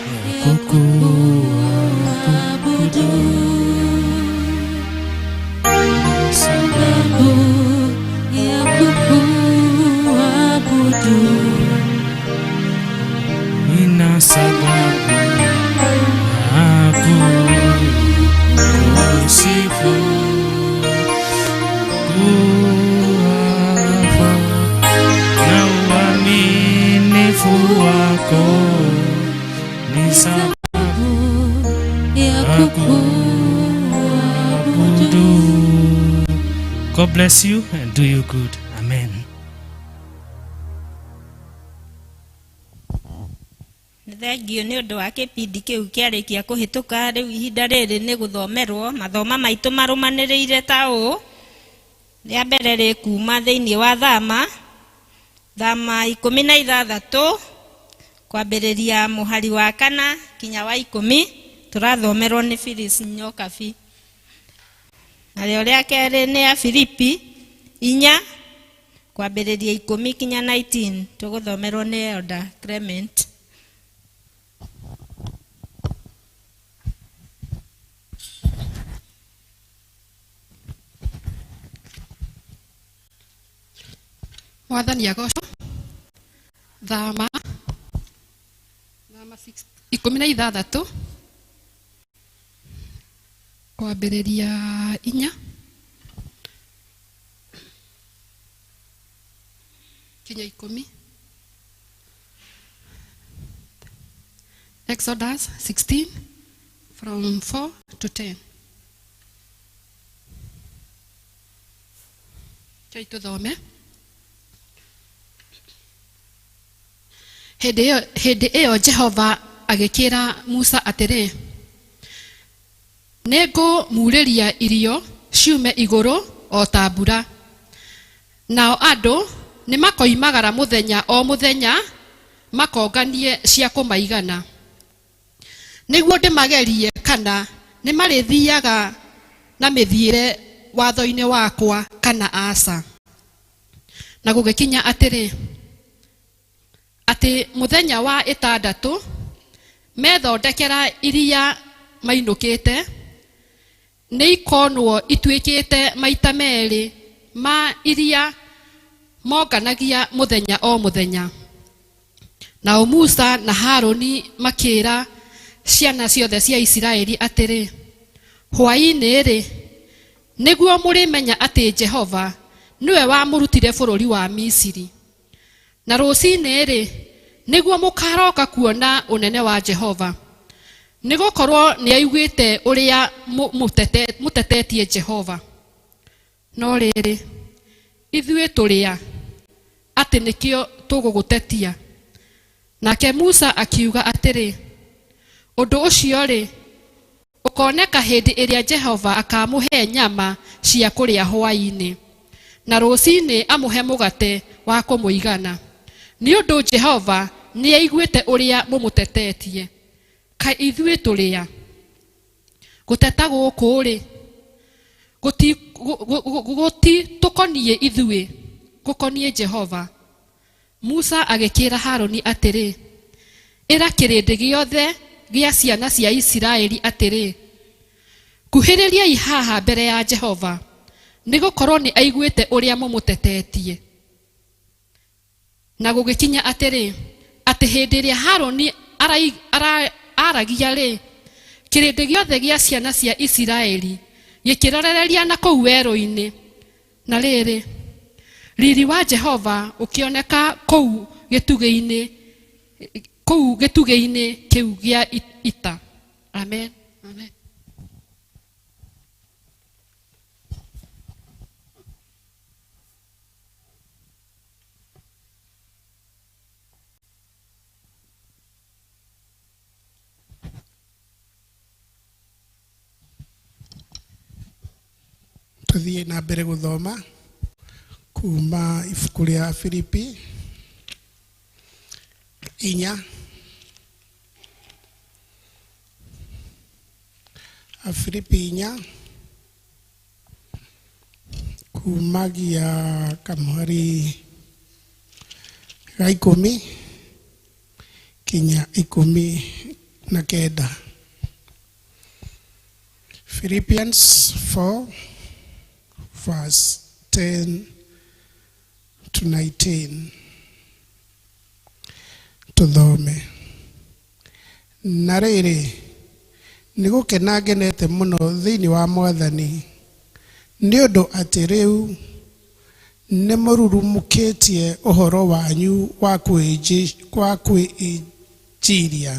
Speaker 7: ya kukuabudu, sababu ya kukuabudu. Nina sababu ya kukusifu, kuapa na uaminifu wako ni sababu ya kukuabudu. God bless you and do you good. Amen.
Speaker 2: Thengio nĩ ũndũ wa kĩpindi kĩu kĩarĩkia kũhĩtũka. Rĩu ihinda rĩrĩ nĩ gũthomerwo mathoma maitũ marũmanĩrĩire ta ũũ. Rĩa mbere rĩ kuma thĩinĩ wa Thaama 16 kwambĩrĩria mũhari wa 4 kinya wa 10, tũrathomerwo nĩ Phyllis Nyokabi. Narĩo rĩa kerĩ nĩ Afilipi 4 kwambĩrĩria 10 kinya 19, tũgũthomerwo nĩ Elder Clement.
Speaker 8: Mwathani agocwo. Thaama 16 kwambĩrĩria 4 kinya 10. Exodus 16 from 4 to 10. Kei tuthome. Hĩndĩ ĩyo Jehova agĩkĩra Musa atĩrĩ, nĩngũmurĩria irio ciume igũrũ o ta mbura. Nao andũ nĩmakoimagara mũthenya o mũthenya makonganie cia kũmaigana. Nĩguo ndĩmagerie kana nĩmarĩthiaga na mĩthiĩre watho-inĩ wakwa kana aca. Na gũgĩkinya atĩrĩ, atĩ mũthenya wa ĩtandatũ methondekera iria mainũkĩte, nĩikonwo ituĩkĩte maita merĩ ma iria monganagia mũthenya o mũthenya. Nao Musa na Harũni makĩra ciana ciothe cia Isiraeli atĩrĩ, hwaĩ-inĩ-rĩ, nĩguo mũrĩmenya atĩ Jehova nĩwe wamũrutire bũrũri wa Misiri. Na rũciinĩ-rĩ, nĩguo mũkaroka kuona ũnene wa Jehova, nĩgũkorwo nĩaiguĩte ũrĩa mũtetetie Jehova. No rĩrĩ, ithuĩ tũrĩa atĩ nĩkĩo tũgũgũtetia. Nake Musa akiuga atĩrĩ, ũndũ ũcio-rĩ, ũkoneka hĩndĩ ĩrĩa Jehova akamũhe nyama cia kũrĩa hwaĩ-inĩ, na rũciinĩ amũhe mũgate wa kũmũigana. Nĩ ũndũ Jehova nĩaiguĩte ũrĩa mũmũtetetie. Kaĩ ithuĩ tũrĩa? Gũteta gũkũ-rĩ, gũtitũkoniĩ ithuĩ, gũkoniĩ Jehova. Musa agĩkĩra Harũni atĩrĩ, ĩra kĩrĩndĩ gĩothe gĩa ciana cia Isiraeli atĩrĩ, kuhĩrĩriai haha mbere ya Jehova, nĩgũkorwo nĩ aiguĩte ũrĩa mũmũtetetie. Na gũgĩkinya atĩrĩ, atĩ hĩndĩ ĩrĩa Harũni aragia-rĩ, kĩrĩndĩ gĩothe gĩa ciana cia Isiraeli gĩkĩrorereria na kũu werũ-inĩ. Na rĩrĩ, riri wa Jehova ũkĩoneka kũu gĩtugĩ-inĩ kĩu gĩa ita. Amen. Amen.
Speaker 9: Tuthiĩ na mbere gũthoma kuma ibuku rĩa Afilipi 4. Afilipi 4 kumagia kamũhari ga 10 kinya 19. Philippians 4 verse 10 to 19. Tuthome. Na rĩrĩ, nĩgũkena ngenete mũno thĩinĩ wa Mwathani, nĩ ũndũ atĩ rĩu nĩ mũrurumũkĩtie ũhoro wanyu wa kwĩnjiria,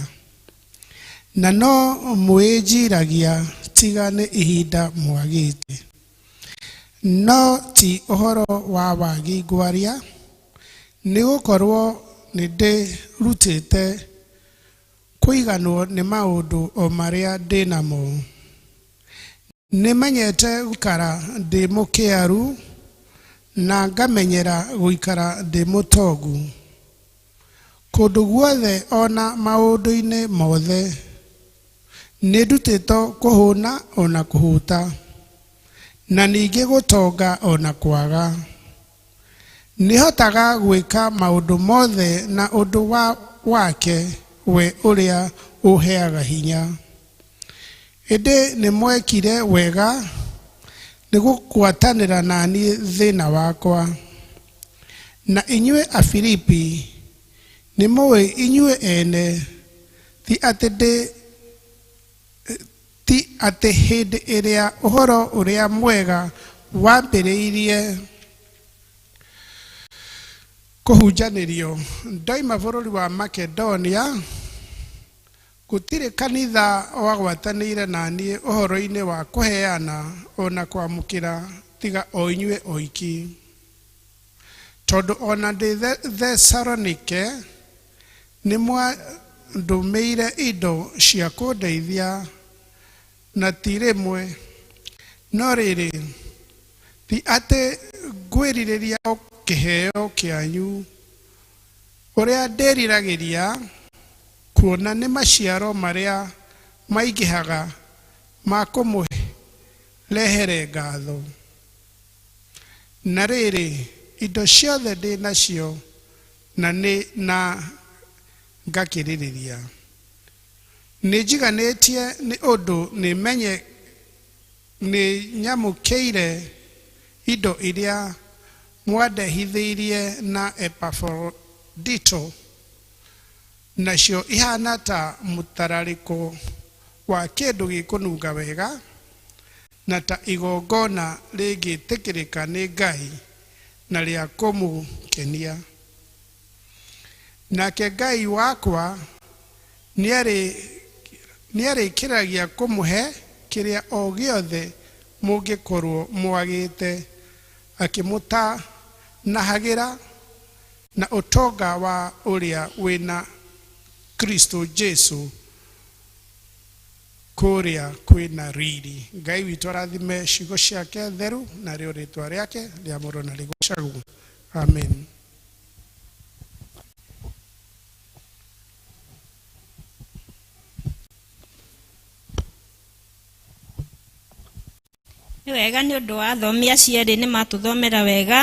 Speaker 9: na no mwĩnjiragia tiga nĩ ihinda mwagĩte. No ti ũhoro wa wagi ngwaria, nĩgũkorwo nĩndĩrutĩte kũiganwo nĩ maũndũ o marĩa ndĩnamo. Nĩmenyete gũikara ndĩ mũkĩaru na ngamenyera gũikara ndĩ mũtongu. Kũndũ guothe ona maũndũ-inĩ mothe nĩndutĩtwo kũhũna ona kũhũta, na ningĩ gũtonga ona kwaga. Nĩhotaga gwĩka maũndũ mothe na ũndũ wake we ũrĩa ũheaga hinya. Ĩndĩ nĩmwekire wega nĩgũkwatanĩra naniĩ thĩna wakwa. Na inyuĩ Afilipi nĩmũĩ inyuĩ ene ti atĩ hĩndĩ ĩrĩa ũhoro ũrĩa mwega wambĩrĩirie kũhunjanĩrio ndoima bũrũri wa Makedonia, gũtirĩ kanitha wagwatanĩire naniĩ ũhoro-inĩ wa kũheana ona kwamũkĩra tiga o inyuĩ oiki. tondu ona ndi Thesalonike ni mwandumeire indo cia kundeithia na ti rimwe no riri ti ati ngwiririria o kiheo kianyu uria ndiriragiria kuona ni maciaro maria maigihaga ma kumurehere ngatho na riri indo ciothe ndi nacio na ngakiririria ni njiganitie ni undu ni menye ni nyamukeire indo iria mwandehithirie na Epafrodito nacio ihana ta mutarariko wa kindu gikununga wega na ta igongona rigitikirika ni Ngai na ria kumukenia nake Ngai wakwa niarikiragia kumuhe kiria o giothe mungikorwo mwagite akimuta nahagira na utonga wa uria wina Kristo Jesu Kuria kwina riri. Ngai witu arathime ciugo ciake theru na rio ritwa riake riamũrwo na rigocagwo. Amen.
Speaker 2: Ni wega ni undu wa athomi acieri ni matuthomera wega.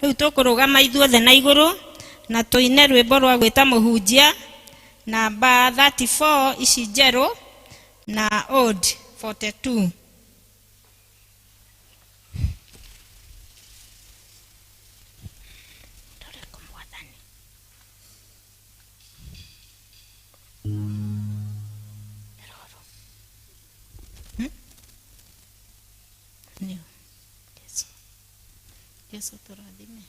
Speaker 2: Riu tukurugama ithuothe na iguru na tuine rwimbo rwa gwita muhunjia namba 34 ici njeru na old 42. Yesu turadhime.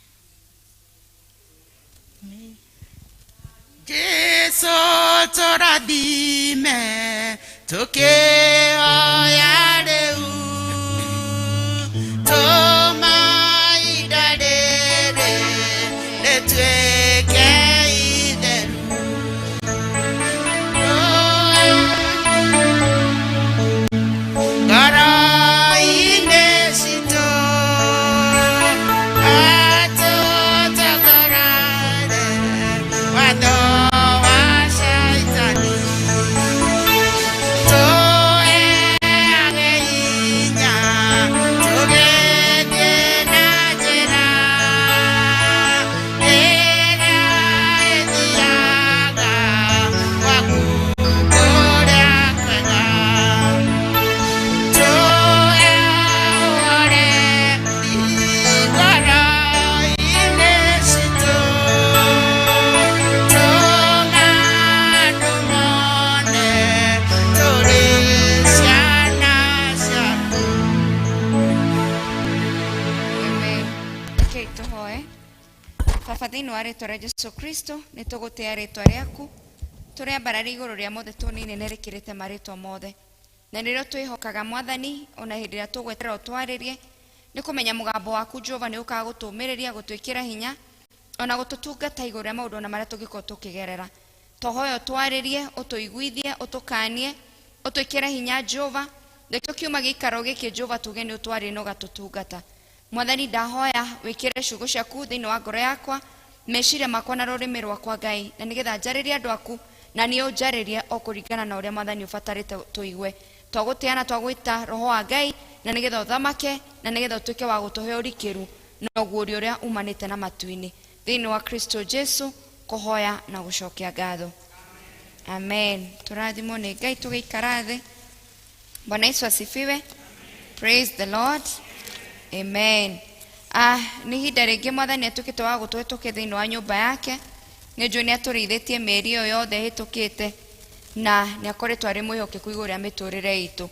Speaker 10: Yesu turadhime tukioya reu tumaida rere retweke itheru ngoro-inĩ citũ atũtakarare watho wa caitani tũheage hinya tũgĩthiĩ na njĩra ĩrĩa ĩthiaga gwaku kũrĩa kwega Baba thĩinĩ wa rĩtwa rĩa Jesu Kristo nĩ tũgũtĩa rĩtwa rĩaku tũrĩa mbarari igũrũ rĩa mothe tũnini nĩ rĩkĩrĩte marĩtwa mothe na nĩrĩo twĩhokaga Mwathani ona hĩndĩ ĩrĩa tũgweterera ũtwarĩrie nĩ kũmenya mũgambo waku Jehova nĩ ũkaga gũtũũmĩrĩria gũtwĩkĩra hinya ona gũtũtungata igũrũ rĩa maũndũ ona marĩa tũngĩkorwo tũkĩgerera tũhoya ũtwarĩrie ũtũiguithie ũtũkanie ũtwĩkĩre hinya Jehova nĩkĩo kiuma gĩikaro gĩkĩ Jehova tuge nĩ ũtwarĩrie na ũgatũtungata Mwathani ndahoya wĩkĩre ciugo ciaku thĩinĩ wa ngoro yakwa meciria makwa na rũrĩmĩ rwakwa Ngai na nĩgetha njarĩrie andũ aku na niĩ ũnjarĩrie o kũringana na ũrĩa Mwathani ũbatarĩte tũigue twagũteana twagwĩta roho wa Ngai na nĩgetha ũthamake na nĩgetha ũtuĩke wa gũtũhe ũrikĩru na ũguũrio ũrĩa umanĩte na matu-inĩ thĩinĩ wa Kristo Jesu kũhoya na gũcokia ngatho amen. Tũrathimwo nĩ Ngai tũgĩikara thĩ. Bwana Yesu asifiwe. Praise the Lord. Amen. Nĩ ihinda rĩngĩ Mwathani atuĩkĩte wa gũtũhĩtũkia thĩinĩ wa nyũmba yake nĩ njũĩ nĩ atũrĩithĩtie mĩeri ĩyo yothe hĩtũkĩte na nĩ akoretwo arĩ mwĩhokeku igũrũ rĩa mĩtũrĩre itũ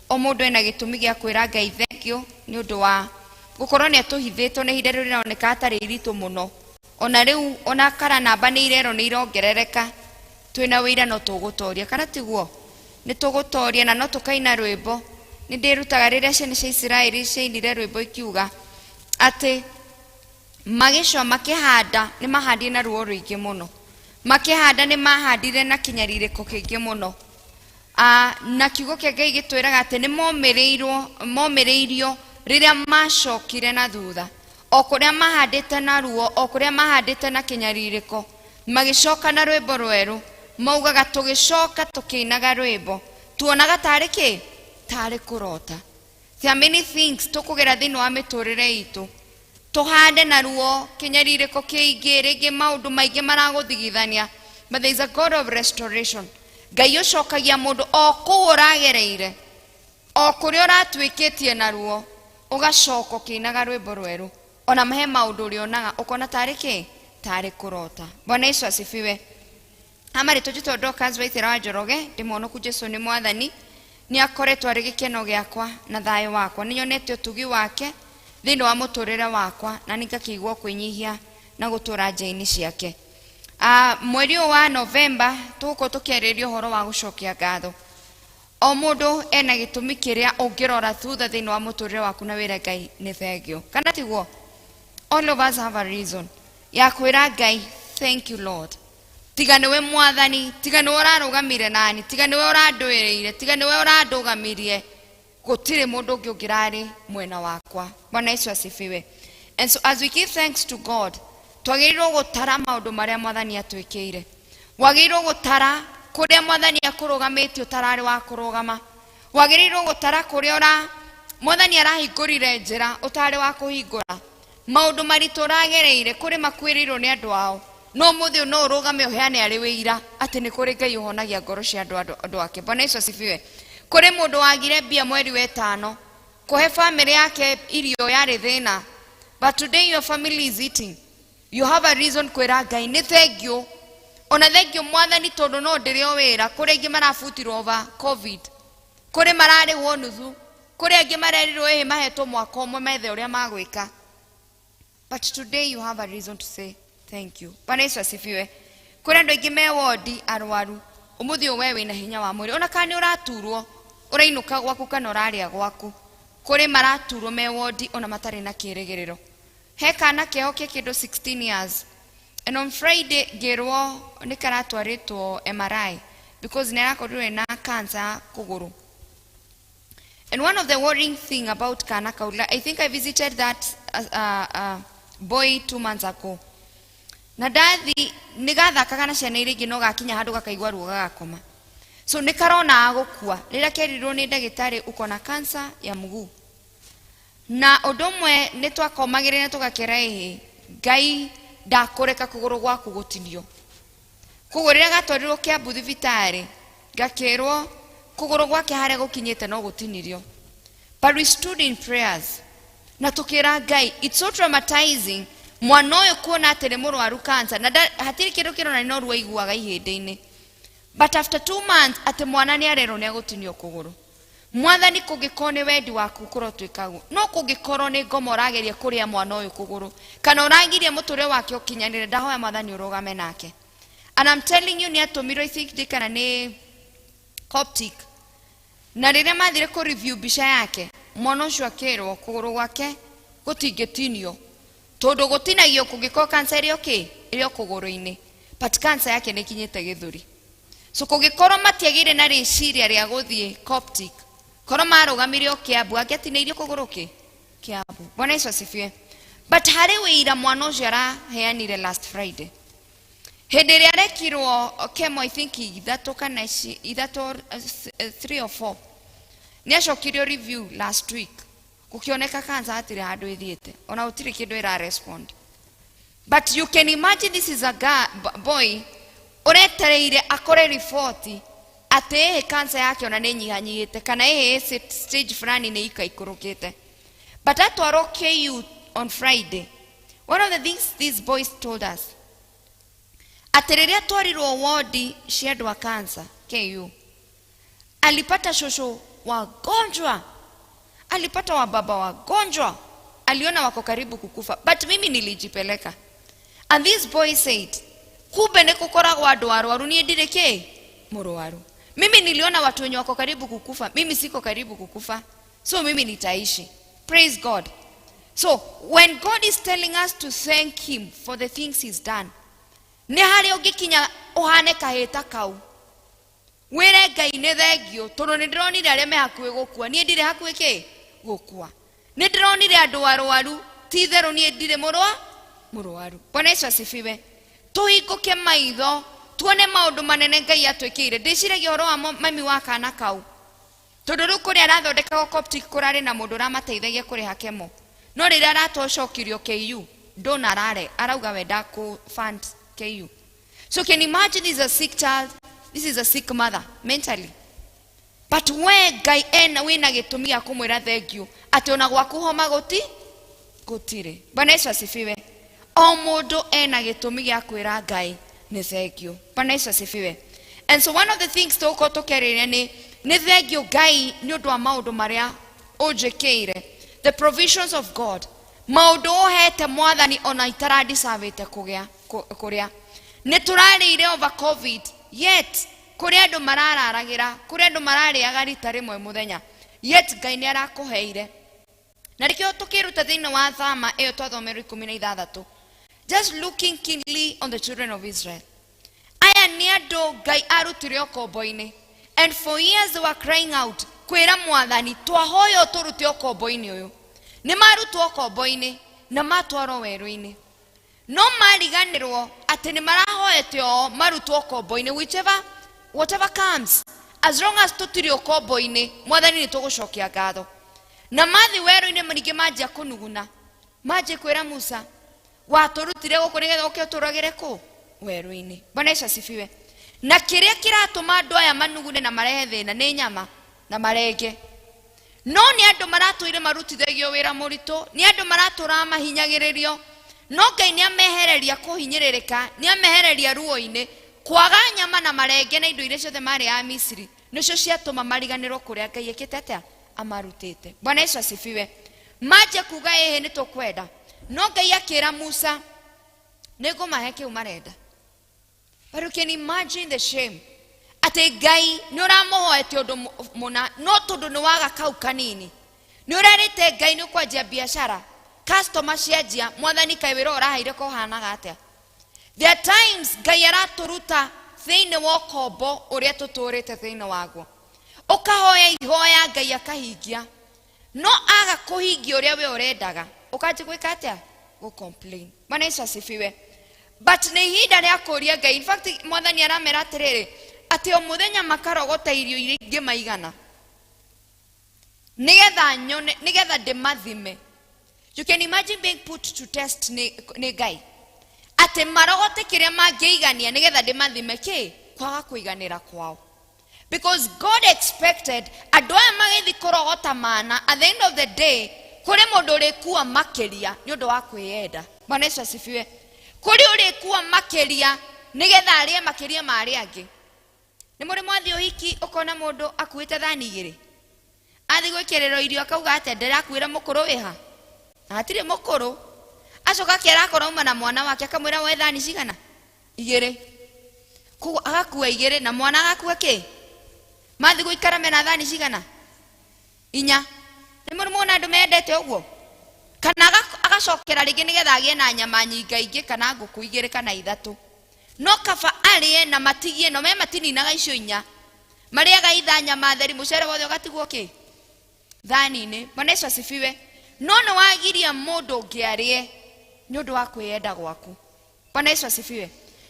Speaker 10: o mũndũ ena gĩtũmi gĩa kwĩra Ngai thengio nĩ ũndũ wa gũkorwo nĩ atũhithĩtwo nĩ ihinda rĩu rĩroneka atarĩ iritũ mũno ona rĩu ona kara namba nĩ irerwo nĩ irongerereka twĩna wĩira no tũgũtoria kana tiguo nĩ tũgũtoria na no tũkaina rwĩmbo nĩ ndĩrutaga rĩrĩa ciana cia Isiraeli ciainire rwĩmbo ikiuga atĩ magisho makihanda ni mahandi na ruo ruingi muno makihanda ni mahandire na kinyaririko kingi muno na kiugo kia Ngai gitwiraga ati ni momereirio riria macokire na thutha okuria mahandite na ruo okuria mahandite na kinyaririko magicoka na rwimbo rweru maugaga tugicoka tukiinaga rwimbo tuonaga tariki tari kurota. There are many things tukugera thini wa miturire itu tuhande na ruo kinyaririko kiingi ringi maundu maingi maraguthigithania, but there is a God of restoration. Ngai ucokagia mundu o kuu uragereire o kuria uratwikitie na ruo ugacoka ukiinaga rwimbo rweru ona mahe maundu urionaga ukona tariki tari kurota. Bwana Yesu asifiwe. Amari tujito Dorcas waithira wa Njoroge ndimonoku Jesu ni mwathani ni akoretwo ari gikeno giakwa na thayo wakwa ninyonete utugi wake thini wa muturire wakwa na ningakigwa kwinyihia na gutura njaini ciake. Mweri wa November tuko tukiaririo horo wa gucokia ngatho. O mundu ena gitumi kiria ungirora thutha thini wa muturire waku na wira Ngai ni thengio kana tiguo. All of us have a reason ya kwira Ngai thank you Lord. Tiga niwe mwathani, tiga niwe urarugamire nani, tiga niwe uranduireire, tiga niwe urandugamirie, gutire mundu ungi ungirari mwena wakwa. Bwana Yesu asifiwe. And so as we give thanks to God, twagirwo gutara maundu maria mwathani atwikire. Wagirwo gutara kuria mwathani akurugamite utarari wa kurugama. Wagirwo gutara kuria mwathani arahingurire njira utari wa kuhingura. Maundu maritu uragereire kuri makwirirwo ni andu ao. No muthio no urugame uheane ari wira ati ni kuri Ngai uhonagia ngoro cia andu ake. Bwana Yesu asifiwe. Kuri mundu wagire mbia mweri wa 5 kuhe family yake irio yari thina, but today your family is eating. You have a reason kwira Ngai ni thengio. Ona thengio mwathani tondu no ndirio wira kuri ingi marafutirwo over covid, kuri marari wo nuthu, kuri ingi marerirwo ehe mahetwo mwaka umwe methe uria magwika. But today you have a reason to say thank you. Bwana Yesu asifiwe. Kuri andu ingi me wodi arwaru umuthi we wina hinya wa mwiri ona kani uraturwo urainuka gwaku kana uraria gwaku. Kuri maraturwo me wodi ona matari na kirigiriro. He kana keho ke kindu 16 years. And on Friday gerwo nikaratwaritwo MRI because nirakorirwe na cancer kuguru. And one of the worrying thing about kana kaula, I think I visited that boy 2 months ago. Na dathi nigathakaga na ciana iria ingi no gakinya handu gakaigwa ruo gagakoma. So nikarona agukua rira kerirwo ni ndagitari ukona cancer ya mguu. Na udomwe nitwakomagire na tugakera ehe Ngai ndakureka kuguru gwaku gutinio. Kugurira gatwarirwo kia buthi vitari gakerwo kuguru gwake hare gukinyete no gutinirio. But we stood in prayers na tukira Ngai, it's so traumatizing mwana uyu kuona atiri murwaru cancer na hatiri kindu kirona no ruo iguaga ihinde-ini. But after 2 months ati mwana ni arero ni agutinio kuguru. Mwathani kugikone wendi waku kurotwikagu no kugikoro ni ngomo rageria kuria mwana uyu kuguru kana uragirie muture wake ukinyanire ndahoya mwathani urugame nake. And I'm telling you ni atumiro I think dikana ni Coptic na riria mathire ku review bisha yake mwana ucio akirwo kuguru gwake gutingetinio tondu gutinagio kugiko cancer irio kuguru-ini, but cancer yake ni kinyite githuri. So kugikoro matiagire na riciria ria guthie Coptic koro marugamire Kiambu angiatineirio kuguru Kiambu. Bwana Yesu asifiwe. But hari wira mwana ucio araheanire last Friday hindi iria arekirwo chemo I think ithatu kana ithatu 3 or 4 ni acokirio review last week gukioneka cancer atire handu ithiete ona utiri kindu ira respond. But you can imagine this is a boy uretereire akore report ate cancer yake ona ni nyihanyihite kana stage fulani ni ikaikurukite. But atwaro KU on Friday, one of the things these boys told us, atereria twarirwo wodi cia andu a cancer KU, alipata shosho wagonjwa, alipata wababa wagonjwa, aliona wako karibu kukufa, but mimi nilijipeleka. And these boys said, kube ne kukoragwa andu arwaru ni ndire murwaru. Mimi niliona watu wenye wako karibu kukufa, mimi siko karibu kukufa, so mimi nitaishi. Praise God. So when God is telling us to thank him for the things he's done, ne hari ungikinya uhane kaheta kau wire Ngai ne thengio tondu ni ndironire aria me hakuhi gukua nie ndire hakuhi ki gukua ni ndironire andu arwaru ti theru nie ndire murwaru. Bwana Yesu asifiwe. Tuhinguke maitho tuone maundu manene Ngai atwikire. Ndiciragia horo wa mami wa kana kau tondu riu kuria arathondeka Coptic kurari na mundu ramateithagia kuriha kemo no riria aratocokirio KU ndona arauga wenda ku fund KU. So can you imagine, this is a sick child, this is a sick mother mentally, but where Ngai ena wina gitumi ya kumwira thank you ati ona gwaku homa gutire. Bwana Yesu asifiwe. O mundu ena gitumi gya kwira Ngai ni thank you. Bwana Yesu asifiwe. And so one of the things to tukeriria ni thank you Ngai ni undu wa maundu maria ujekeire, the provisions of God, maundu ohete mwathani ona itaradisavite kuria ni turarire over COVID, yet kuria andu marararagira, kuria andu marariaga rita rimwe muthenya, yet Ngai ni arakuheire. Na rikio tukiruta thiini wa Thaama iyo twathomerwo 16, just looking keenly on the children of Israel. Aya ni andu Ngai arutire okombo-ini, and for years they were crying out kwira mwathani twahoya turute okombo-ini uyu. Ni marutwo okombo-ini na matwaro weru-ini, no mariganirwo ati ni marahoete o marutwo okombo-ini, whatever comes, as long as tutiri okombo-ini mwathani ni tugucokia ngatho. Na mathi weru-ini maringi manjia kunuguna, manjia kwira Musa waturutire guku nigetha uke uturagire ku weru-ini. Bwana Yesu asifiwe. Na kiria kiratuma andu aya manugune na marehe thina ni nyama na marenge, no ni andu maratuire marutithagio wira muritu, ni andu maratura mahinyagiririo, no Ngai ni amehereria kuhinyiririka, ni amehereria ruo-ini kwaga nyama na marenge na indo iria ciothe mari ya Misiri, nicio ciatuma mariganirwo kuria Ngai ekite atia amarutite. Bwana Yesu asifiwe. Maje kuga ehe ni tukwenda, no Ngai akira Musa nigumahe kiu marenda. But you can imagine the shame. Ate Ngai ni uramuhoete undu muna, no tondu ni waga kau kanini ni urarite Ngai ni kwanjia biashara, customer cianjia mwathani kai wira urahaire ko hanaga atia. There are times Ngai araturuta thiini wa kombo uria tuturite thiini waguo, ukahoya ihoya Ngai akahingia, no aga kuhingia uria we urendaga ukanjia gwika atia go complain. Bwana Yesu asifiwe. But ni hinda ria kuria Ngai. In fact mwathani aramera atiriri ati o muthenya makarogota irio iria ingi maigana nigetha ndimathime. You can imagine being put to test ni Ngai ati marogote kiria mangiigania nigetha ndimathime ki kwaga kuiganira kwao, because God expected andu aya magithi kurogota mana at the end of the day kuri mundu urikua makiria ni undu wa kwiyenda. Bwana Yesu asifiwe. Kuri urikua makiria nigetha arie makiria mari angi. Ni muri mwathi uhiki ukona mundu akuite thani igiri, athi gwikiriro irio akauga ati ndirakwira mukuru wiha, atire mukuru acoka kera akora na mwana wake akamwira we thani cigana igiri, ku agakua igiri na mwana agakua ki, mathi guikara mena thani cigana 4. Ni muri mona andu mendete uguo, kana agacokera ringi nigetha agie na nyama nyingaingi kana nguku igiri kana 3, no kaba arie na matigie no me matininaga icio 4 mariaga ithanya matheri mucere wothe ugatigwo ki thani-ini. Bwana Yesu asifiwe. No no wagiria mundu ngiarie ni undu wa kwiyenda gwaku. Bwana Yesu asifiwe.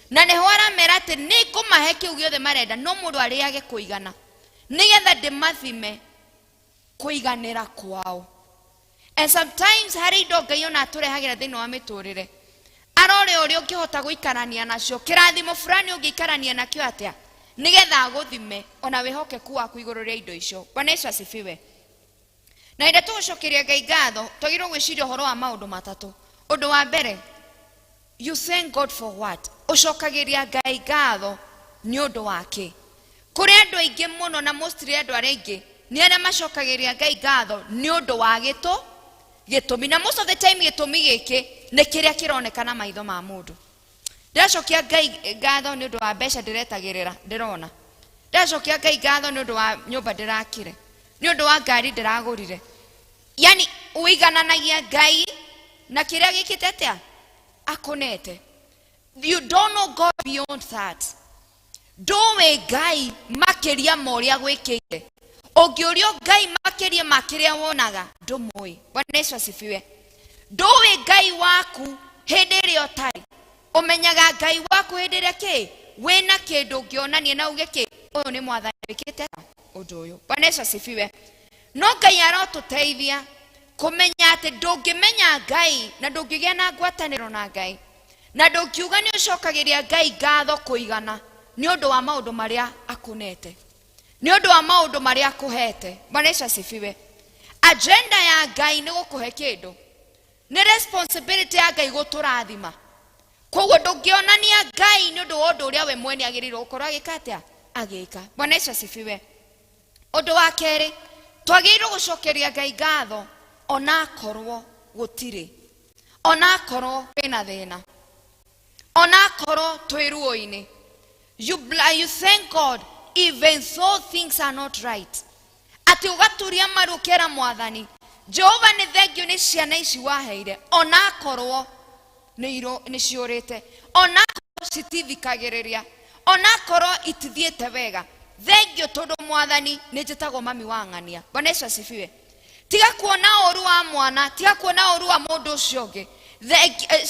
Speaker 10: Na ni hwara merate ni kumahe kiu giothe marenda, no mundu ariage kuigana nigetha ndimathime kuiganira kwao. And sometimes hari indo Ngai ona aturehagira thiini wa miturire, arore uri ungihota guikarania nacio, kirathimo fulani ungiikarania nakio atia nigetha aguthime ona wihokeku waku iguru ria indo icio. Bwana Yesu asifiwe. Na inde tugucokeria Ngai ngatho twagirwo gwiciria horo wa maundu matatu. Undu wa mbere, you thank God for what? Ucokagiria Ngai ngatho ni undu wake. Kuri andu aingi muno na mostly andu aringi ni aria macokagiria Ngai ngatho ni undu wa gitumi, na most of the time gitumi giki ni kiria kironekana maitho ma mundu. Ndacokia Ngai ngatho ni undu wa mbeca ndiretagirira ndirona, ndacokia Ngai ngatho ni undu wa nyumba ndirakire, ni undu wa ngari ndiragurire. Yani uigananagia Ngai na kiria gikite atia akunete. You don't know God beyond that. Dowe Ngai makeria moria gwikire. Ogiorio Ngai makeria makiria wonaga ndumui. Bwana Yesu asifiwe. Dowe Ngai waku hende ria otari. Umenyaga Ngai waku hende ria ki wena kindu ngionania na uge ki uyu ni mwathani wikite undu uyu. Bwana Yesu asifiwe. No Ngai arotuteithia kumenya ati ndungimenya Ngai na ndungigia na ngwataniro na Ngai na ndungiuga ni ucokagiria Ngai ngatho kuigana ni undu wa maundu maria akunete, ni undu wa maundu maria akuhete. Bwana Yesu asifiwe. Agenda ya Ngai ni gukuhe kindu, ni responsibility ya Ngai guturathima. Koguo ndungionania Ngai ni undu wa undu uria we mwene agirirwo gukorwo agikatia agika. Bwana Yesu asifiwe. Undu wa keri twagirirwo gucokeria Ngai ngatho ona korwo gutiri, ona korwo kwina thina, ona korwo twiruo-ini. You thank God even though things are not right. Ati ugaturia marukera mwathani Jehova ni thengio ni ciana ici waheire ona korwo ni ciurite, ona korwo citithikagiriria, ona korwo itithiete wega. Thengio tondu mwathani ni njitagwo mami wa ng'ania. Bwana Yesu asifiwe. Tiga kuona oru wa mwana, tiga kuona oru wa mundu ucio ungi.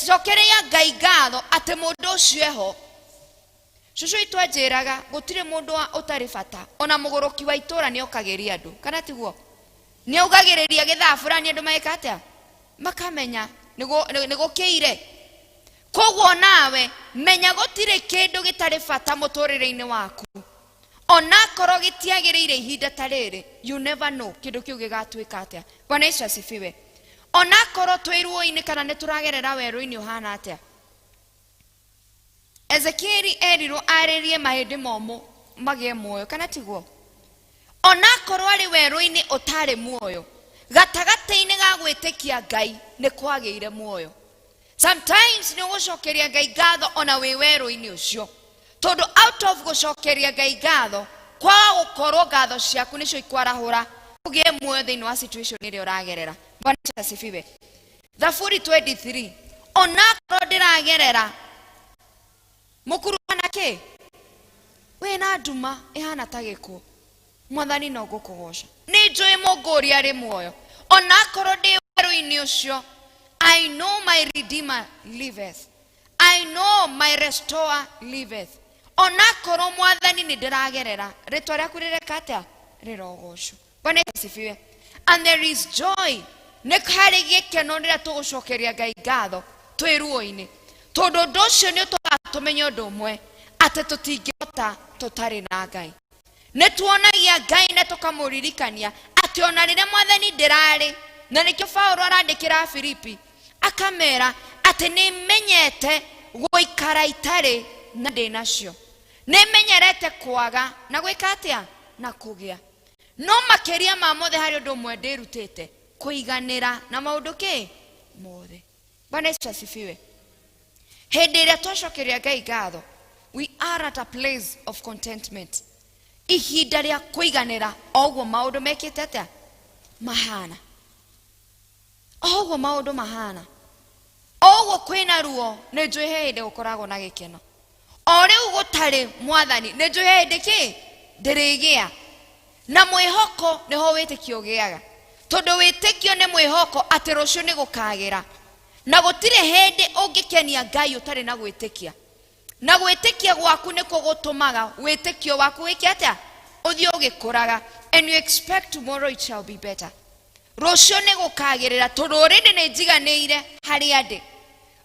Speaker 10: Cokereria Ngai ngatho ati mundu ucio eho. Cucu itu anjiraga gutire mundu utari bata, ona muguruki wa itura ni okagiria andu, kana tiguo ni ugagiriria githaa fulani andu maika atia makamenya nigukiire. Koguo nawe menya gutire kindu gitari bata muturire-ini waku, ona korwo gitiagiriire ihinda tariri. You never know kindu kiu gigatwika atia. Bwana Yesu asifiwe. Ona korwo twiruo-ini kana nituragerera weru-ini uhana atia. Ezekieli eriro aririe mahindi momo magie muoyo, kana tiguo. Ona korwo ari weru-ini utari muoyo, gatagati-ini ga gwitikia Ngai ni kwagiire muoyo. Sometimes ni gucokeria Ngai ngatho ona wi weru-ini ucio, tondu out of gucokeria Ngai ngatho kwa gukorwo ngatho ciaku nicio ikwarahura ugie muoyo thiini wa situation iria uragerera. Bwana asifiwe. Thaburi 23 ona korwo ndiragerera mukuru anake wena nduma ihana ta gikuo, mwathani no gukugoca. Ni njui munguri ari muoyo ona korwo ndi weru-ini ucio. I know my Redeemer liveth, I know my Restorer liveth. Ona korwo mwathani ni ndiragerera ritwa riaku rirekatia rirogocwo. Bwana asifiwe. And there is joy ni kari gikeno riria tugucokeria Ngai ngatho twiruo-ini, tondu undu ucio ni utugatumenya undu umwe ati tutingihota tutari na Ngai. Ni tuonagia Ngai na tukamuririkania ati ona riria mwathani ndirari. Na nikio Paulo arandikira Afilipi akamera ati ni menyete guikara itari na ndinacio, ni menyerete kwaga na gwika atia na kugia. No makiria ma mothe hari undu umwe ndirutite kuiganira na maundu ki mothe. Bwana Yesu asifiwe. Hindi iria twacokeria Ngai ngatho, we are at a place of contentment. Ihinda ria kuiganira oguo maundu mekite atia mahana, oguo maundu mahana, oguo kwina ruo ni njui hindi gukoragwo na gikeno. O riu gutari mwathani ni njui hindi ki ndirigia na mwihoko niho witikio giaga, tondu witikio ni mwihoko ati rucio ni gukagira. Na gutire hindi ungikenia Ngai utari na gwitikia, na gwitikia gwaku ni kugutumaga witikio waku wiki atia uthio ugikuraga. And you expect tomorrow it shall be better. Rucio ni gukagirira tondu already ni njiganiire hari andi,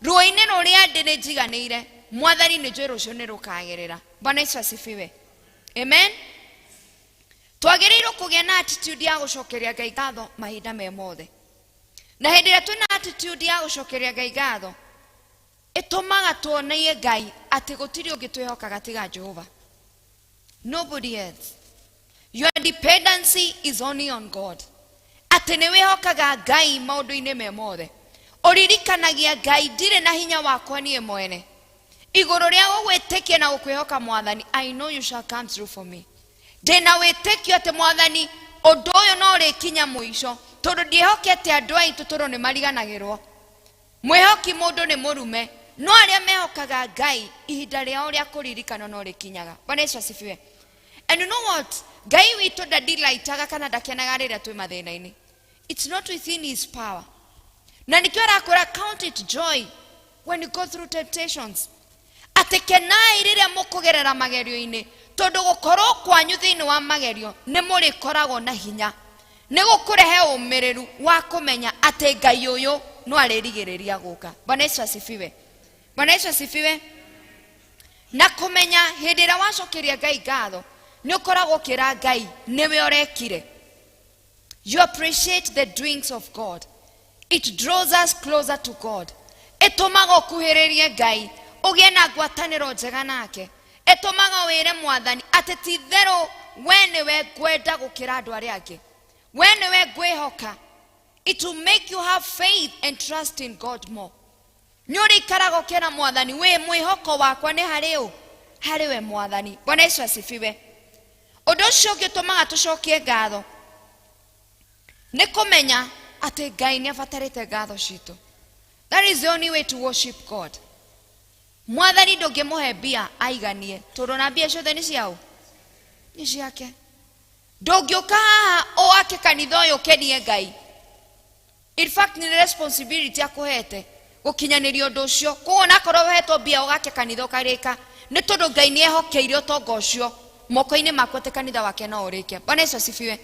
Speaker 10: ruo-ini ruria ndi ni njiganiire. Mwathani ni njui rucio ni rukagirira. Bwana Yesu asifiwe. Amen. Twagirirwo kugia na attitude ya gucokeria Ngai ngatho mahinda me mothe. Na hindi iria twina attitude ya gucokeria Ngai ngatho itumaga tuonie Ngai ati gutiri ungitwihokaga tiga Jehova. Nobody else. Your dependency is only on God. Ati ni wihokaga Ngai maundu-ini me mothe. Uririkanagia Ngai ndire na hinya wakwa nie mwene. Iguru ria gugwitikia na gukwihoka mwathani, I know you shall come through for me. Ndina witikio ati mwathani undu uyu no rikinya muico, tondu ndihokete andu aitu turu ni mariganagirwo. Mwehoki mundu ni murume, no aria mehokaga Ngai ihinda riao ria kuririkana no rikinyaga. Bwana Yesu asifiwe. And you know what? Ngai witu ndadelightaga kana ndakenaga riria twi mathina-ini. It's not within his power. Na nikio rakora count it joy when you go through temptations. Atekenai riria mukugerera magerio-ini, tondu gukorwo kwanyu thiini wa magerio ni muri koragwo na hinya. Ni gukurehe umiriru wa kumenya ati Ngai uyu no aririgireria guka. Bwana Yesu asifiwe. Bwana Yesu asifiwe. Na kumenya hindi ria wacokeria Ngai ngatho ni ukoragwo kira Ngai niwe orekire. You appreciate the doings of God. It draws us closer to God. Etumaga okuhiririe Ngai ugie na ngwataniro njega nake. Etumaga wire mwathani ati ti thero we niwe ngwenda gukira andu aria angi. We niwe ngwihoka. It will make you have faith and trust in God more. Nyuri karago kera mwathani we mwihoko wakwa ni hari we mwathani. Bwana Yesu asifiwe. Undu ucio ngitumaga tucokie ngatho ni kumenya ati Ngai ni abatarite ngatho citu. That is the only way to worship God. Mwathani ndungimuhe mbia aiganie tondu na mbia ciothe ni ciao ni ciake. Ndungiuka haha oake kanitha uyu kenie Ngai. In fact ni responsibility akuhete gukinyaniria undu ucio. Koguo nakorwo wehetwo mbia ugake kanitha ukarika ni tondu Ngai ni ehokeire utonga ucio moko-ini maku ati kanitha wake no urike. Bwana Yesu asifiwe.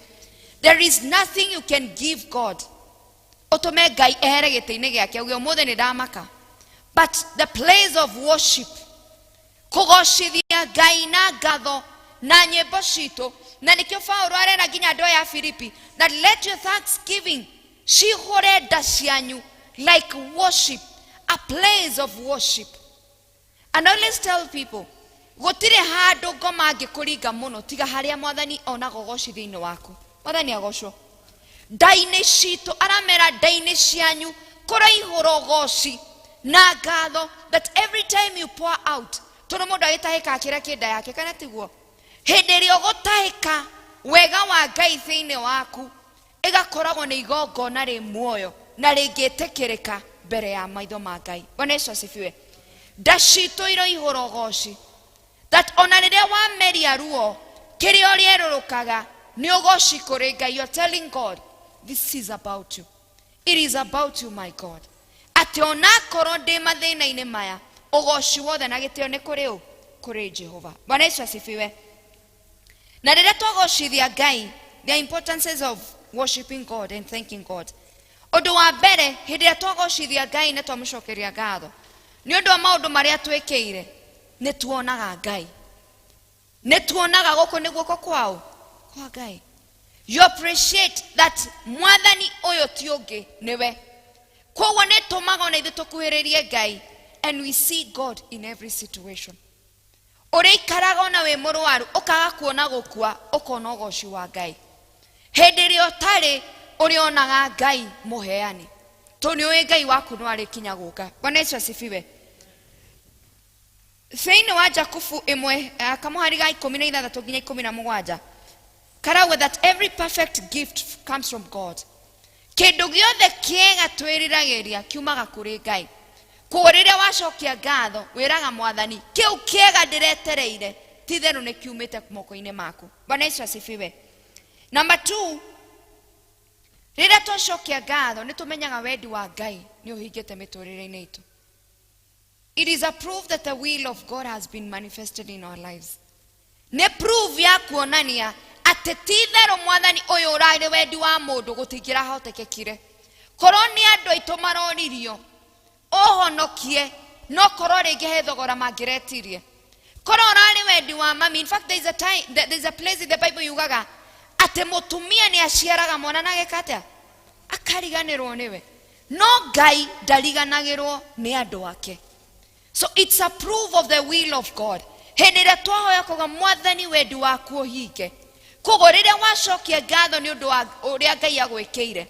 Speaker 10: There is nothing you can give God utume Ngai ehere giti-ini giake uge umuthe ni ndamaka. But the place of worship, kugocithia Ngai na ngatho na nyimbo citu, na nikio Paulo arera nginya andu ya Afilipi that let your thanksgiving cihore nda cianyu like worship, a place of worship. And I always tell people, gutire handu ngoma ngikuringa muno tiga haria mwathani ona gogoci thiini waku. Mwathani agocwo ndaini citu, aramera ndaini cianyu kuraihuro goci na ngatho, that every time you pour out, tondu mundu agitahika akira kinda yake kana tiguo, hindi iria ugutahika wega wa Ngai thiini waku igakoragwo ni igongona ri muoyo na ringitikirika mbere ya maitho ma Ngai. Bwana Yesu asifiwe. Nda citu iroihuro goci, that ona riria wameria ruo kiria urierurukaga ni ugoci kuri Ngai. You're telling God, this is about you. It is about you, my God. Ati ona korwo ndi mathina-ini maya ugoci wothe na gitio ni kuri Jehova. Bwana Yesu asifiwe. Na riria twagocithia Ngai, the importances of worshiping God and thanking God. Undu wa mbere hindi ria twagocithia Ngai ni twamucokeria ngatho ni undu wa maundu maria twikire ni tuonaga Ngai, ni tuonaga guku ni guoko kwa Ngai. You appreciate that mwathani uyu ti ungi niwe. Koguo ni tumaga na ithu tukuhiririe Ngai, and we see God in every situation. Uri ikaraga ona we murwaru ukaga kuona gukua ukona ugoci wa Ngai. Hindi ria utari urionaga Ngai muheani toni uyu Ngai waku no arikinya guka. Bwana Yesu asifiwe. Thiini wa Jakubu imwe kamuhari ga 16 nginya 17 karauga that every perfect gift comes from God. Kindu giothe kiega twiriragiria kiumaga kuri Ngai. Koguo riria wacokia ngatho wiraga mwathani kiu kiega ndiretereire ti theru ni kiumite moko-ini maku. Bwana Yesu asifiwe. Number 2, riria twacokia ngatho ni tumenyaga wendi wa Ngai ni uhingite miturire-ini itu. It is a proof that the will of God has been manifested in our lives. Ne proof ya kuonania ati ti theru mwathani uyu urari wendi wa mundu gutingira hotekekire. Korwo ni andu aitu maroririo ohonokie no korwo ringi he thogora mangiretirie. Korwo urari wendi wa mami. In fact there's a place in the Bible yugaga ati mutumia ni aciaraga mwana na gikatia akariganirwo niwe, no Ngai ndariganagirwo ni andu ake. So it's a proof of the will of God. Hindi ria twahoya kuga mwathani wendi waku uhinge. Koguo riria wacokia ngatho ni undu wa uria Ngai agwikire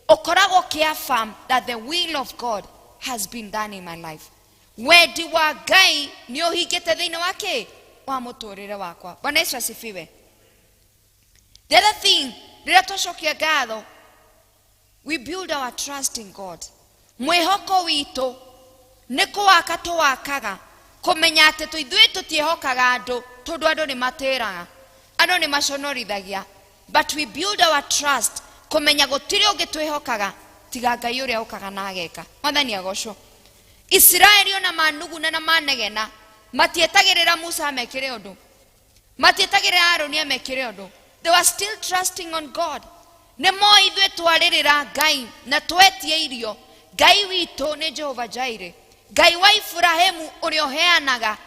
Speaker 10: ukoragwo kiaffirm that the will of God has been done in my life. Wendi wa Ngai ni uhingite thiini wake wa muturire wakwa. Bwana Yesu asifiwe. The other thing, riria twacokia ngatho, we build our trust in God. mwihoko wito niko waka tuwakaga kumenya ati tuithuĩ tũtiehokaga andũ tondũ andũ nĩ matĩraga, andũ nĩ maconorithagia, but we build our trust kumenya gũtirĩ ũngĩ twĩhokaga tiga Ngai ũrĩa ũkaga na ageka. Mwathani agocwo. Israeli ona manuguna na manegena matietagĩrĩra Musa amekĩre ũndũ, matietagĩrĩra Aroni amekĩre ũndũ. They were still trusting on God. Nĩ moĩ ithuĩ twarĩrĩra Ngai na twetie irio, Ngai witũ nĩ Jehova Jaire, Ngai wa Ibrahimu ũrĩa ũheanaga,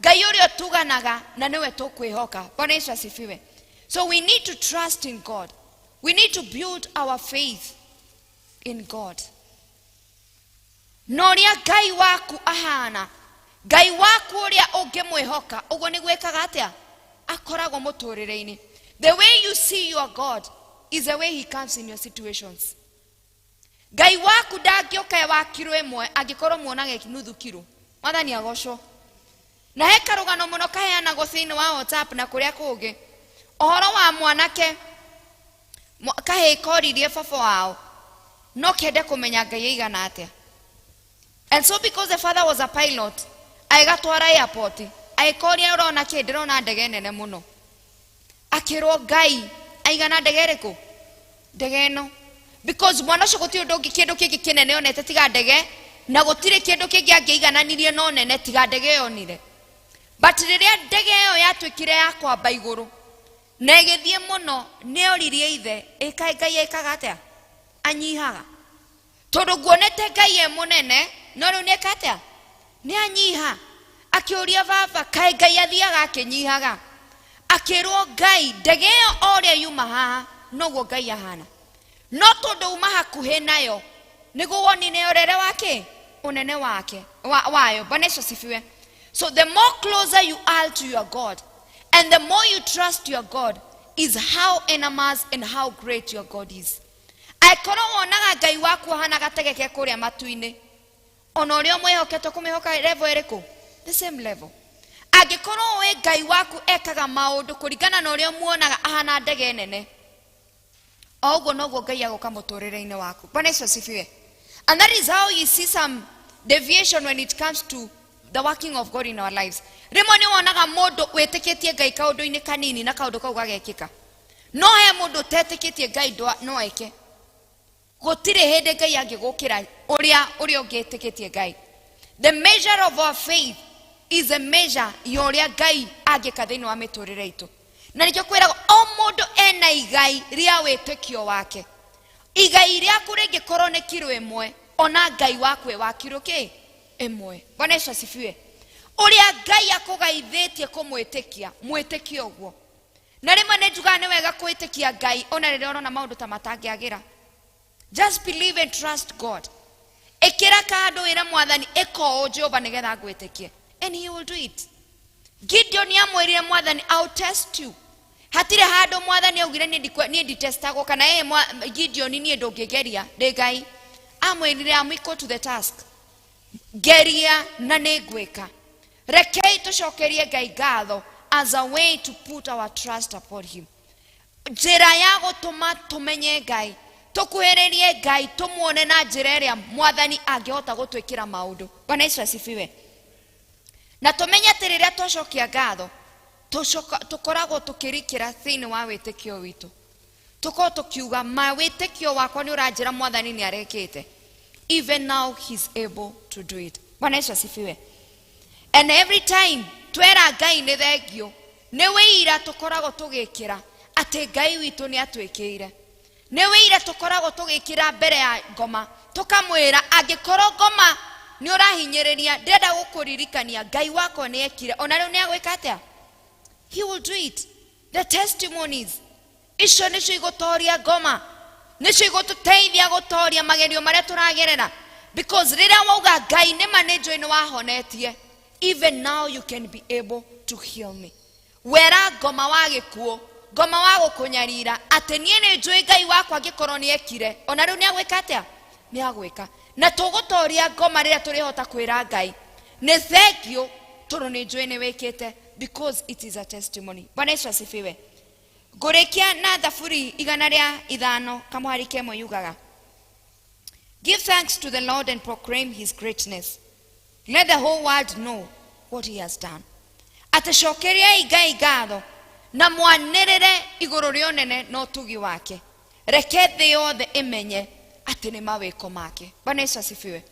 Speaker 10: Ngai ũrĩa ũtuganaga, na nĩwe tũkwĩhoka. Bwana Yesu asifiwe. So we need to trust in God. We need to build our faith in God. Na ũrĩa Ngai waku ahana, Ngai waku ũrĩa ũngĩmwĩhoka, ũguo nĩ gwĩkaga atĩa? Akoragwo mũtũrĩre-inĩ. The way you see your God is the way he comes in your situations. Ngai waku ndangĩoka wa kiro ĩmwe angĩkorwo muonaga nuthu kiro. Mwathani agocwo. Na he karũgano mũno kaheanagwo thĩinĩ wa WhatsApp na kũrĩa kũngĩ. Ũhoro wa mwanake kahĩ koririe baba wao, no kende kũmenya Ngai aigana atĩa. And so because the father was a pilot, aigatwara airport, aikoria ũrona kĩ ndĩrona ndege nene mũno. Akĩrwo Ngai aigana ndege ĩrĩkũ? Ndege ĩno. Because mwana ũcio gũtirĩ ũndũ ũngĩ kĩndũ kĩngĩ kĩnene onete tiga ndege, na gũtirĩ kĩndũ kĩngĩ angĩigananirie no nene tiga ndege yonire. But rĩrĩa ndege ĩyo yatuĩkire ya kwamba igũrũ na ĩgĩthiĩ mũno, nĩoririe ithe, Ngai ekaga atĩa? Anyihaga. Tondũ nguonete Ngai e mũnene, no rĩu nĩ eka atĩa? Nĩ anyiha. Akĩũria baba, kaĩ Ngai athiaga akĩnyihaga? Akĩrwo Ngai, ndege ĩyo o ũrĩa yuma haha noguo Ngai ahana. No tondũ uma hakuhĩ nayo nĩguo wonine ũrere wake, ũnene wake wayo. Bwana Yesu asifiwe. So the more closer you are to your God and the more you trust your God is how enormous and how great your God is. Aikorwo wonaga Ngai waku ahana gategeke kũrĩa matu-inĩ, ona ũrĩa mwĩhokete kũmĩhoka level ĩrĩkũ? The same level. Angĩkorwo we Ngai waku ekaga maũndũ kũringana na ũrĩa muonaga ahana ndege nene, oguo noguo Ngai agoka mũtũrĩre-inĩ waku. Bwana Yesu asifiwe. And that is how you see some deviation when it comes to the working of God in our lives. Rĩmwe nĩ wonaga mũndũ wĩtĩkĩtie Ngai kaũndũ-inĩ kanini na kaũndũ kau gagekĩka. No he mũndũ ũtetĩkĩtie Ngai no eke. Gũtirĩ hĩndĩ Ngai angĩgũkĩra ũrĩa ũngĩ etĩkĩtie Ngai. The measure of our faith is a measure ya ũrĩa Ngai angĩka thĩinĩ wa mĩtũrĩre itũ. Na nĩkĩo kwĩraga o mũndũ ena igai rĩa wĩtĩkio wake. Igai rĩaku rĩngĩkorwo nĩ kiro ĩmwe, ona Ngai waku wa kiro kĩ? Ĩmwe. Bwana Yesu asifiwe. Ũrĩa Ngai akũgaithĩtie kũmwĩtĩkia, mwĩtĩkie ũguo. Na rĩmwe nĩ njugaga nĩ wega kwĩtĩkia Ngai ona rĩrĩa ũrona maũndũ ta matangĩagĩra. Just believe and trust God. Ĩkĩra kando wĩra Mwathani, ĩka Jehova nĩgetha ngwĩtĩkie. And he will do it. Gideon amwĩrire Mwathani, I'll test you. Hatire handũ Mwathani augire niĩ nditestagwo kana Gideon niĩ ndũngĩgeria ndĩ Ngai. Amwĩrire I'm equal to the task. Geria na nĩngwĩka. Rekei tũcokerie Ngai ngatho as a way to put our trust upon him. Njĩra ya gũtũma tũmenye Ngai, tũkuhĩrĩrie Ngai, tũmuone na njĩra ĩrĩa Mwathani angĩhota gũtwĩkĩra maũndũ. Bwana Yesu asifiwe. Na tũmenye atĩ rĩrĩa twacokia ngatho tũkoragwo tũkĩrikĩra thĩinĩ wa wĩtĩkio witũ. Tũkorwo tũkiuga wĩtĩkio wakwa nĩ ũranjĩra Mwathani nĩ arekĩte. Even now he's able to do it. Bwana Yesu asifiwe. And every time twera Ngai nĩ thengio, nĩ wĩira tũkoragwo tũgĩkĩra atĩ Ngai witũ nĩ atwĩkĩire. Nĩ wĩira tũkoragwo tũgĩkĩra mbere ya ngoma, tũkamwĩra angĩkorwo ngoma nĩ ũrahinyĩrĩria, ndĩrenda gũkũririkania Ngai wako nĩ ekire, ona rĩu nĩ agwĩka atĩa? He will do it. The testimonies icio nĩcio igũtoria ngoma, nĩcio igũtũteithia gũtoria magerio marĩa tũragerera. Because rĩrĩa wauga Ngai nĩma nĩ njũĩ nĩ wahonetie, even now you can be able to heal me. Wera ngoma wa gĩkuũ, ngoma wa gũkũnyarira, atĩ niĩ nĩ njũĩ Ngai wakwa angĩkorwo nĩ ekire, ona rĩu nĩ agwĩka atĩa? Nĩ agwĩka. Na tũgũtoria ngoma rĩrĩa tũrĩhota kwĩra Ngai nĩ thengio tondũ nĩ njũĩ nĩ wĩkĩte, because it is a testimony. Bwana Yesu asifiwe. Ngũrĩkia na Thaburi 105 kamũhari kemwe yugaga, Give thanks to the Lord and proclaim his greatness. Let the whole world know what he has done. Atashokeria Ngai ngatho na mwanirire iguru ria unene no tugi wake. Reke thĩ yothe imenye ati ni mawiko make. Bwana Yesu asifiwe.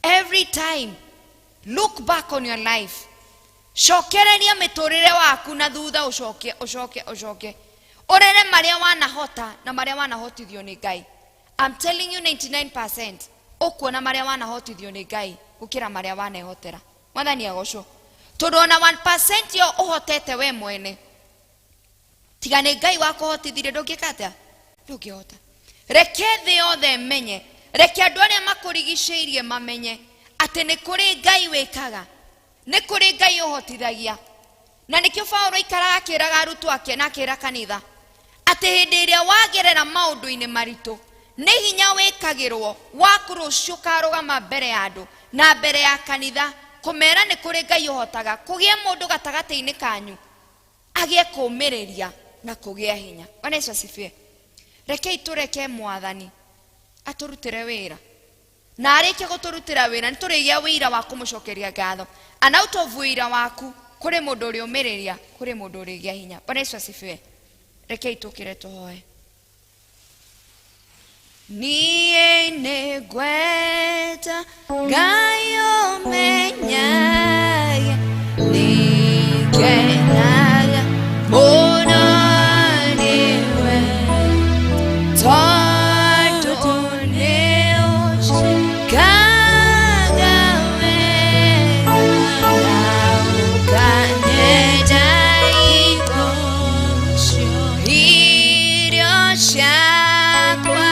Speaker 10: Every time look back on your life. Shokereria miturire waku na thutha ucoke. Orere maria wanahota na maria wanahotithio ni Ngai. I'm telling you 99% ukuona maria wanahotithio ni Ngai gukira maria wanehotera. Mwathani agocwo. Tondu ona 1% yo uhotete we mwene. Tiga ni Ngai wakuhotithire ndungikata. Ndungihota. Reke thĩ yothe menye. Reke andu aria makurigicĩirie mamenye ati ni kuri Ngai wikaga. Ni kuri Ngai uhotithagia. Na nikio Paulo ikaraga akiraga arutwo ake na akira kanitha ati hindi iria wagerera maundu-ini maritu ni hinya wikagirwo waku rucio karugama mbere ya andu na mbere ya kanitha kumera ni kuri Ngai uhotaga kugia mundu gatagati-ini kanyu agie kumiriria na kugia hinya. Bwana Yesu asifiwe. Reke itureke Mwathani aturutire wira na areke guturutira wira niturigia wira wa kumucokeria ngatho. And out of wira waku kuri mundu uri umiriria kuri mundu uri gia hinya. Bwana Yesu asifiwe. Reke itukire tuhoe. Niĩ nĩngwenda Ngai ũmenyaga nĩngenaga mũno nĩwe tondũ nĩũnjĩkaga wega na ũkanyenda igũcio irio ciakwa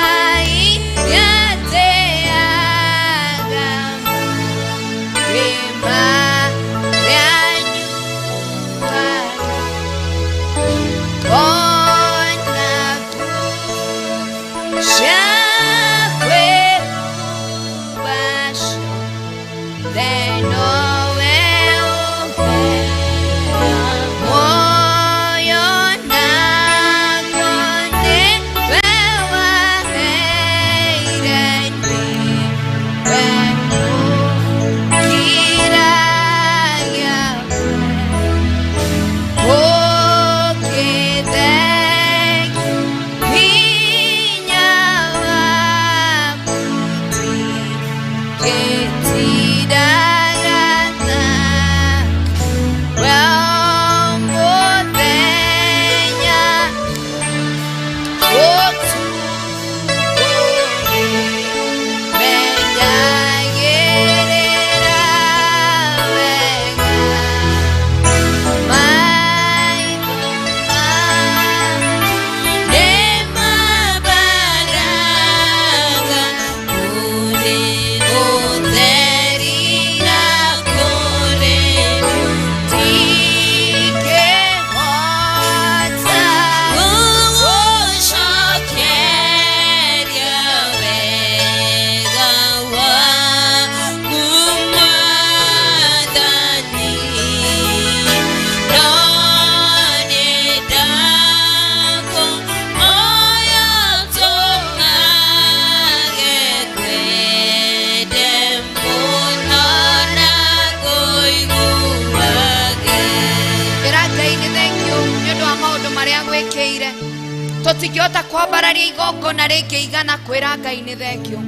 Speaker 10: tutingiota kwambararia igongona ringi igana kwira Ngai ni thengio.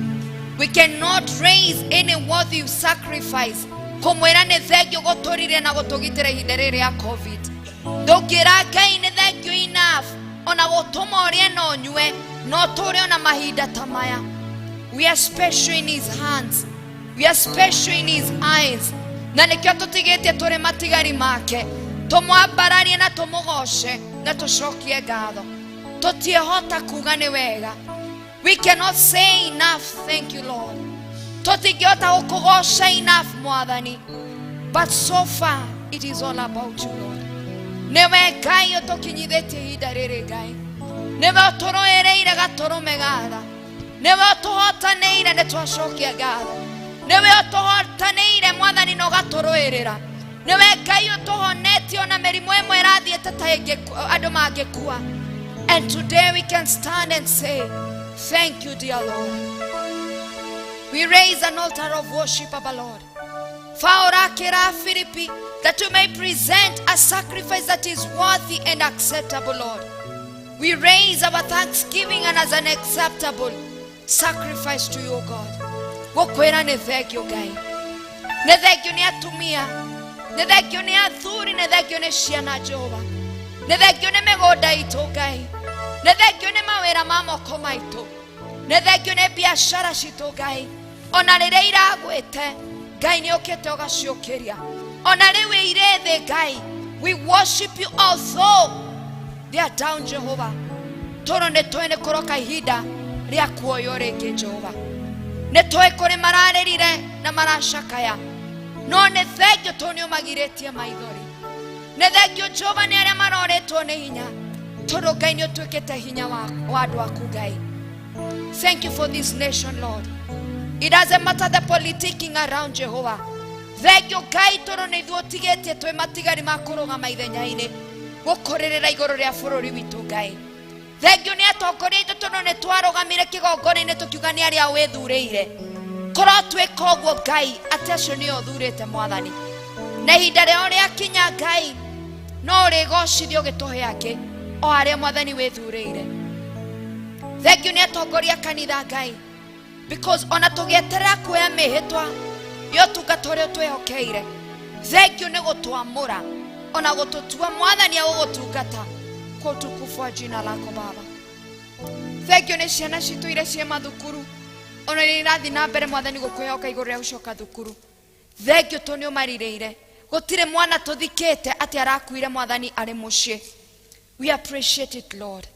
Speaker 10: We cannot raise any worthy sacrifice kumwira ni thengio guturire na gutugitira ihinda riri ya COVID. Ndungira Ngai ni thengio enough ona gutuma urie na unywe no turi ona mahinda ta maya. We are special in his hands. We are special in his eyes. Na nikio tutigitie turi matigari make tumwambararie na tumugoce na tucokie ngatho. Totiehota kuga ni wega. We cannot say enough thank you Lord. Totigiota ukugoca enough Mwathani. But so far it is all about you Lord. Newe Ngai utukinyithitie ihinda riri Ngai. Newe uturoereire gaturume gatha. Newe utuhotaneire nitwacokia ngatho. Newe utuhotaneire Mwathani no gaturoerera. Newe Ngai utuhonetie ona mirimu imwe irathiete ta andu mangikua. And today we can stand and say, thank you, dear Lord. We raise an altar of worship of our Lord. Faorakera Afilipi, that you may present a sacrifice that is worthy and acceptable, Lord. We raise our thanksgiving and as an acceptable sacrifice to you, God. Gokwera ne thank you, Ngai. Ne thank you ne atumia. Ne thank you ne athuri, ne thank you ne ciana Jehova. Ne thank you ne megoda ito, Ngai. Ne thank you ne mawera ma moko maitu. Ne thank you ne biashara cito, Ngai. Ona rĩrĩa iragwĩte, Ngai nĩ ũkĩte ũgaciokeria. Ona rĩu ire thĩ, Ngai, we worship you although they are down, Jehovah. Toro nĩ tũĩ nĩ kũroka ihinda rĩa kuoywo rĩngĩ, Jehova. Nĩ tũĩ kũrĩ mararĩrire na maracakaya, no nĩ thengio tondũ nĩ ũmagirĩtie maithori. Nĩ thengio, Jehova, nĩ arĩa maroretwo nĩ hinya, tondũ Ngai nĩ ũtuĩkĩte hinya wa andũ aku, Ngai. Thank you for this nation, Lord. It doesn't matter the politicking around, Jehovah. Thank you, Ngai, tondũ nĩ ithuĩ ũtigĩtie twĩ matigari ma kũrũgama ithenya-inĩ gũkũrĩrĩra igũrũ rĩa bũrũri witũ, Ngai. Thank you nĩ atongoria aitũ tondũ nĩ twarũgamire kĩgongona-inĩ tũkiuga nĩ arĩa wĩthurĩire. Korwo twĩka ũguo, Ngai, atĩ acio nĩo ũthurĩte, Mwathani. Na ihinda rĩao rĩakinya, Ngai, no ũrĩgocithio ũgĩtũhe angĩ o arĩa, Mwathani, wĩthurĩire. Thank you nĩ atongoria kanitha, Ngai, because ona tũgĩeterera kuoya mĩhĩtwa ya ũtungata ũrĩa twĩhokeire. Thank you nĩ gũtwamũra ona gũtũtua, Mwathani, a gũgũtungata kwa utukufu wa jina lako, Baba. Thank you nĩ ciana citũ iria ciĩ mathukuru ona iria irathiĩ na mbere, Mwathani, gũkwĩhoka igũrũ rĩa gũcoka thukuru. Thank you tondũ nĩ ũmarirĩire. Gũtirĩ mwana tũthikĩte atĩ arakuire, Mwathani, arĩ mũciĩ. We appreciate it, Lord.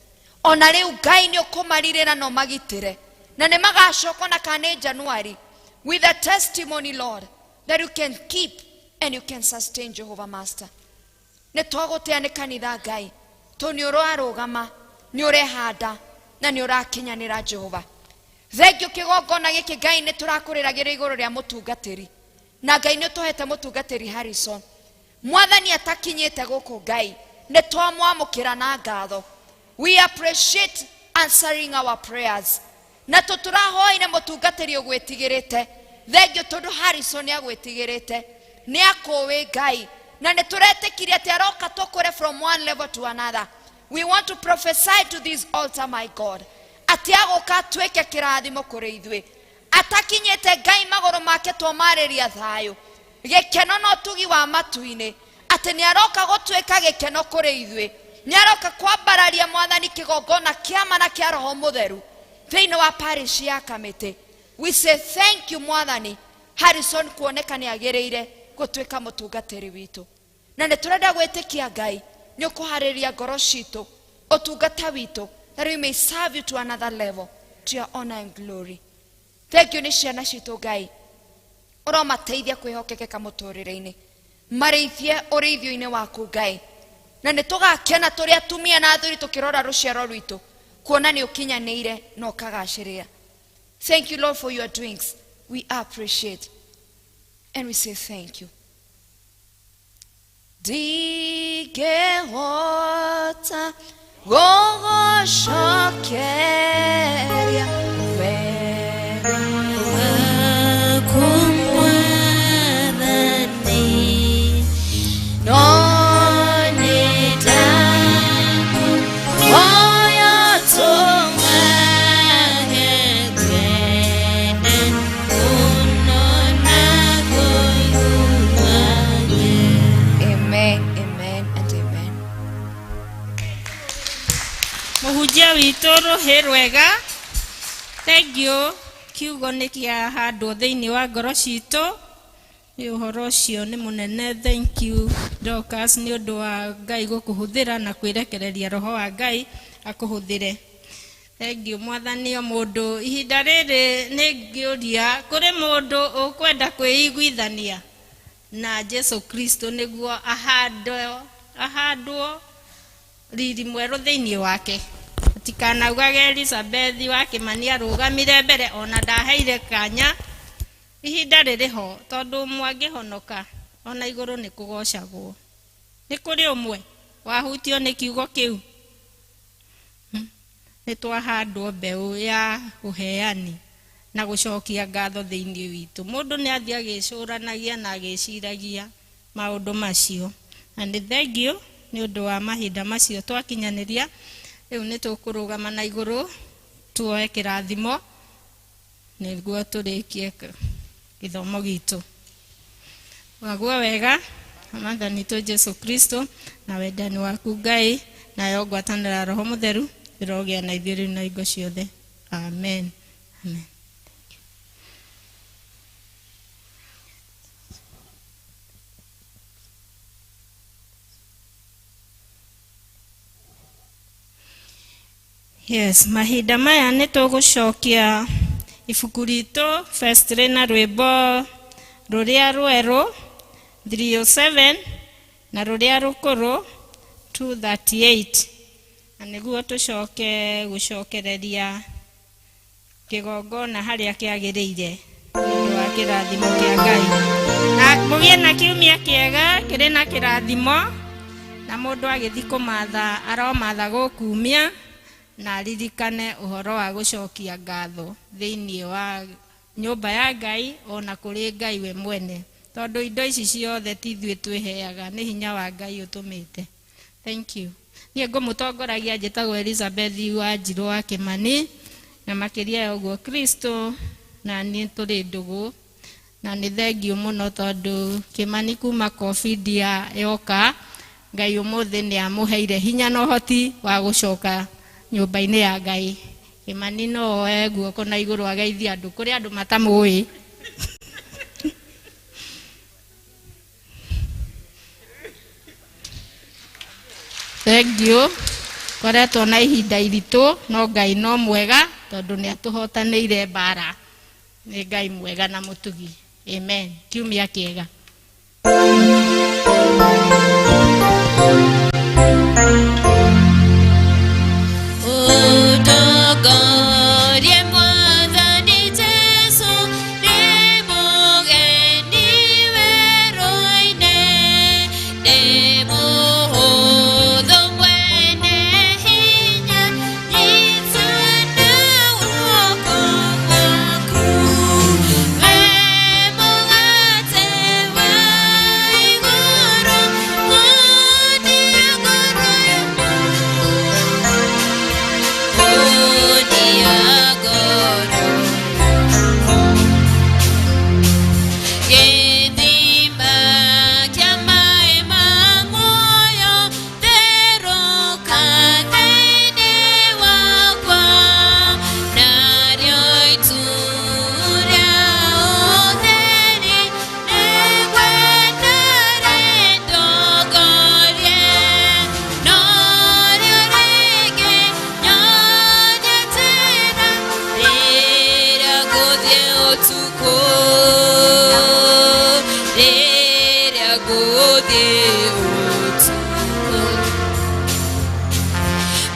Speaker 10: Ona rĩu, Ngai, nĩ ũkũmarirĩra na ũmagitĩre, na nĩ magacoka na kana January with a testimony, Lord, that you can keep and you can sustain, Jehovah Master. Nĩ twagũtĩa nĩ kanitha, Ngai, tondũ nĩ ũrarũgama, nĩ ũrehanda na nĩ ũrakinyanĩra, Jehova. Thank you kĩgongona gĩkĩ, Ngai, nĩ tũrakũrĩragĩra igũrũ rĩa mũtungatĩri, na Ngai nĩ ũtũhete mũtungatĩri Harrison. Mwathani atakinyĩte gũkũ, Ngai, nĩ twamwamũkĩra na ngatho. We appreciate answering our prayers. Na tũtũrahoire mũtungatĩri ũgwĩtigĩrĩte. Thank you tondũ Harrison nĩ agwĩtigĩrĩte, nĩ akũũĩ, Ngai, na nĩ tũretĩkirie atĩ aroka tũkũre from one level to another. We want to prophesy to this altar, my God, atĩ agũka atuĩke kĩrathimo kũrĩ ithuĩ. Atakinyĩte, Ngai, magũrũ make twamarĩria thayũ, gĩkeno na ũtugi wa matu-inĩ, atĩ nĩ aroka gũtuĩka gĩkeno kũrĩ ithuĩ. Nĩ aroka kwambararia, Mwathani, kĩgongona kĩama na kĩa Roho Mũtheru thĩinĩ wa Parish ya Kamiti. We say thank you, Mwathani, Harrison kuoneka nĩ agĩrĩire gũtuĩka mũtungatĩri witũ. Na nĩ tũrenda gwĩtĩkia, Ngai, nĩ ũkũharĩria ngoro citũ ũtungata witũ, that we may serve you to another level, to your honor and glory. Thank you nĩ ciana citũ, Ngai, ũromateithia kwĩhokekeka mũtũrĩre-inĩ, marĩithie ũrĩithio-inĩ waku, Ngai, na nĩ tũgakena tũrĩ atumia na athuri tũkĩrora rũciaro rwitũ kuona nĩ ũkinyanĩire na ũkagacĩrĩra. Thank you, Lord, for your doings. We appreciate and we say thank you. Ndingĩhota gũgũcokeria wega waku, Mwathani, no nĩ ndamũhoya tũng'age twende mũno na kũiguane. Amen, amen and amen.
Speaker 2: Mũhunjia witũ rũhĩ rwega, thank you. Kiugo nĩ kĩa handwo thĩinĩ wa ngoro citũ, nĩ ũhoro ũcio nĩ mũnene. Thank you, Dorcas, nĩ ũndũ wa Ngai gũkũhũthĩra na kwĩrekereria Roho wa Ngai akũhũthĩre. Thank you, Mwathani. O mũndũ ihinda rĩrĩ nĩ ngĩũria, kũrĩ mũndũ ũkwenda kwĩiguithania na Jesu Kristo nĩguo ahandwo riri mwerũ thĩinĩ wake? Tikanaugage Elizabeth wa Kĩmani arũgamire mbere, ona ndaheire kanya. Ihinda rĩrĩ ho, tondũ mwangĩhonoka ona igũrũ nĩ kũgocagwo. Nĩ kũrĩ ũmwe wahutio nĩ kiugo kĩu? Nĩ twahandwo mbeũ ya ũheani na gucokia ngatho thiini witu. Mundu ni athia gicuranagia na giciragia maundu macio. And thank you ni undu wa mahinda macio twakinyaniria. Riu ni tukurugama na iguru tuoe kirathimo niguo turikie githomo gitu. Waguo wega Mwathani tu Jesu Kristo na wendani waku Ngai na yo ngwatanĩra Roho Mũtheru irogia na ithuĩ na ingo ciothe. Amen. Amen. Yes, mahinda maya nĩ tũgũcokia ibuku ritũ first na rwĩmbo rũrĩa rwerũ 307 na rũrĩa rũkũrũ 238 na nĩguo tũcoke gũcokereria kĩgongona harĩa kĩagĩrĩire nĩ wa kĩrathimo kĩa Ngai. Na mũgĩe na kiumia kĩega kĩrĩ na kĩrathimo na mũndũ agĩthiĩ kũmatha aromatha gũkumia na aririkane ũhoro wa gũcokia ngatho thĩinĩ wa nyũmba ya Ngai ona kũrĩ Ngai we mwene, tondũ indo ici ciothe ti ithuĩ twĩheaga, nĩ hinya wa Ngai ũtũmĩte. Thank you. Niĩ ngũmũtongoragia njĩtagwo Elizabeth wa Njirũ wa Kĩmani, na makĩria ya ũguo Kristo na niĩ tũrĩ ndũgũ, na nĩ thengiũ mũno tondũ Kĩmani kuma COVID yoka Ngai ũmũthĩ nĩ amũheire hinya na ũhoti wa gũcoka nyũmba-inĩ ya Ngai. Kĩmani no oe guoko na igũrũ ageithia andũ kũrĩ andũ matamũĩ. Thank you. Koretwo na ihinda iritũ no Ngai no mwega tondũ nĩ atũhotanĩire mbara. Nĩ Ngai mwega na mũtugi. Amen. Kiumia kĩega.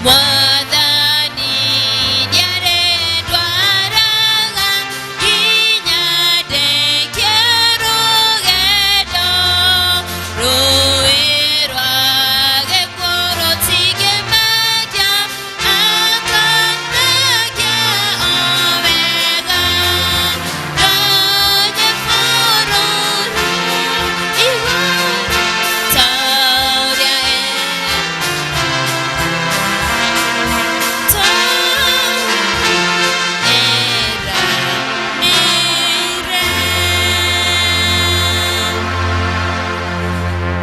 Speaker 1: One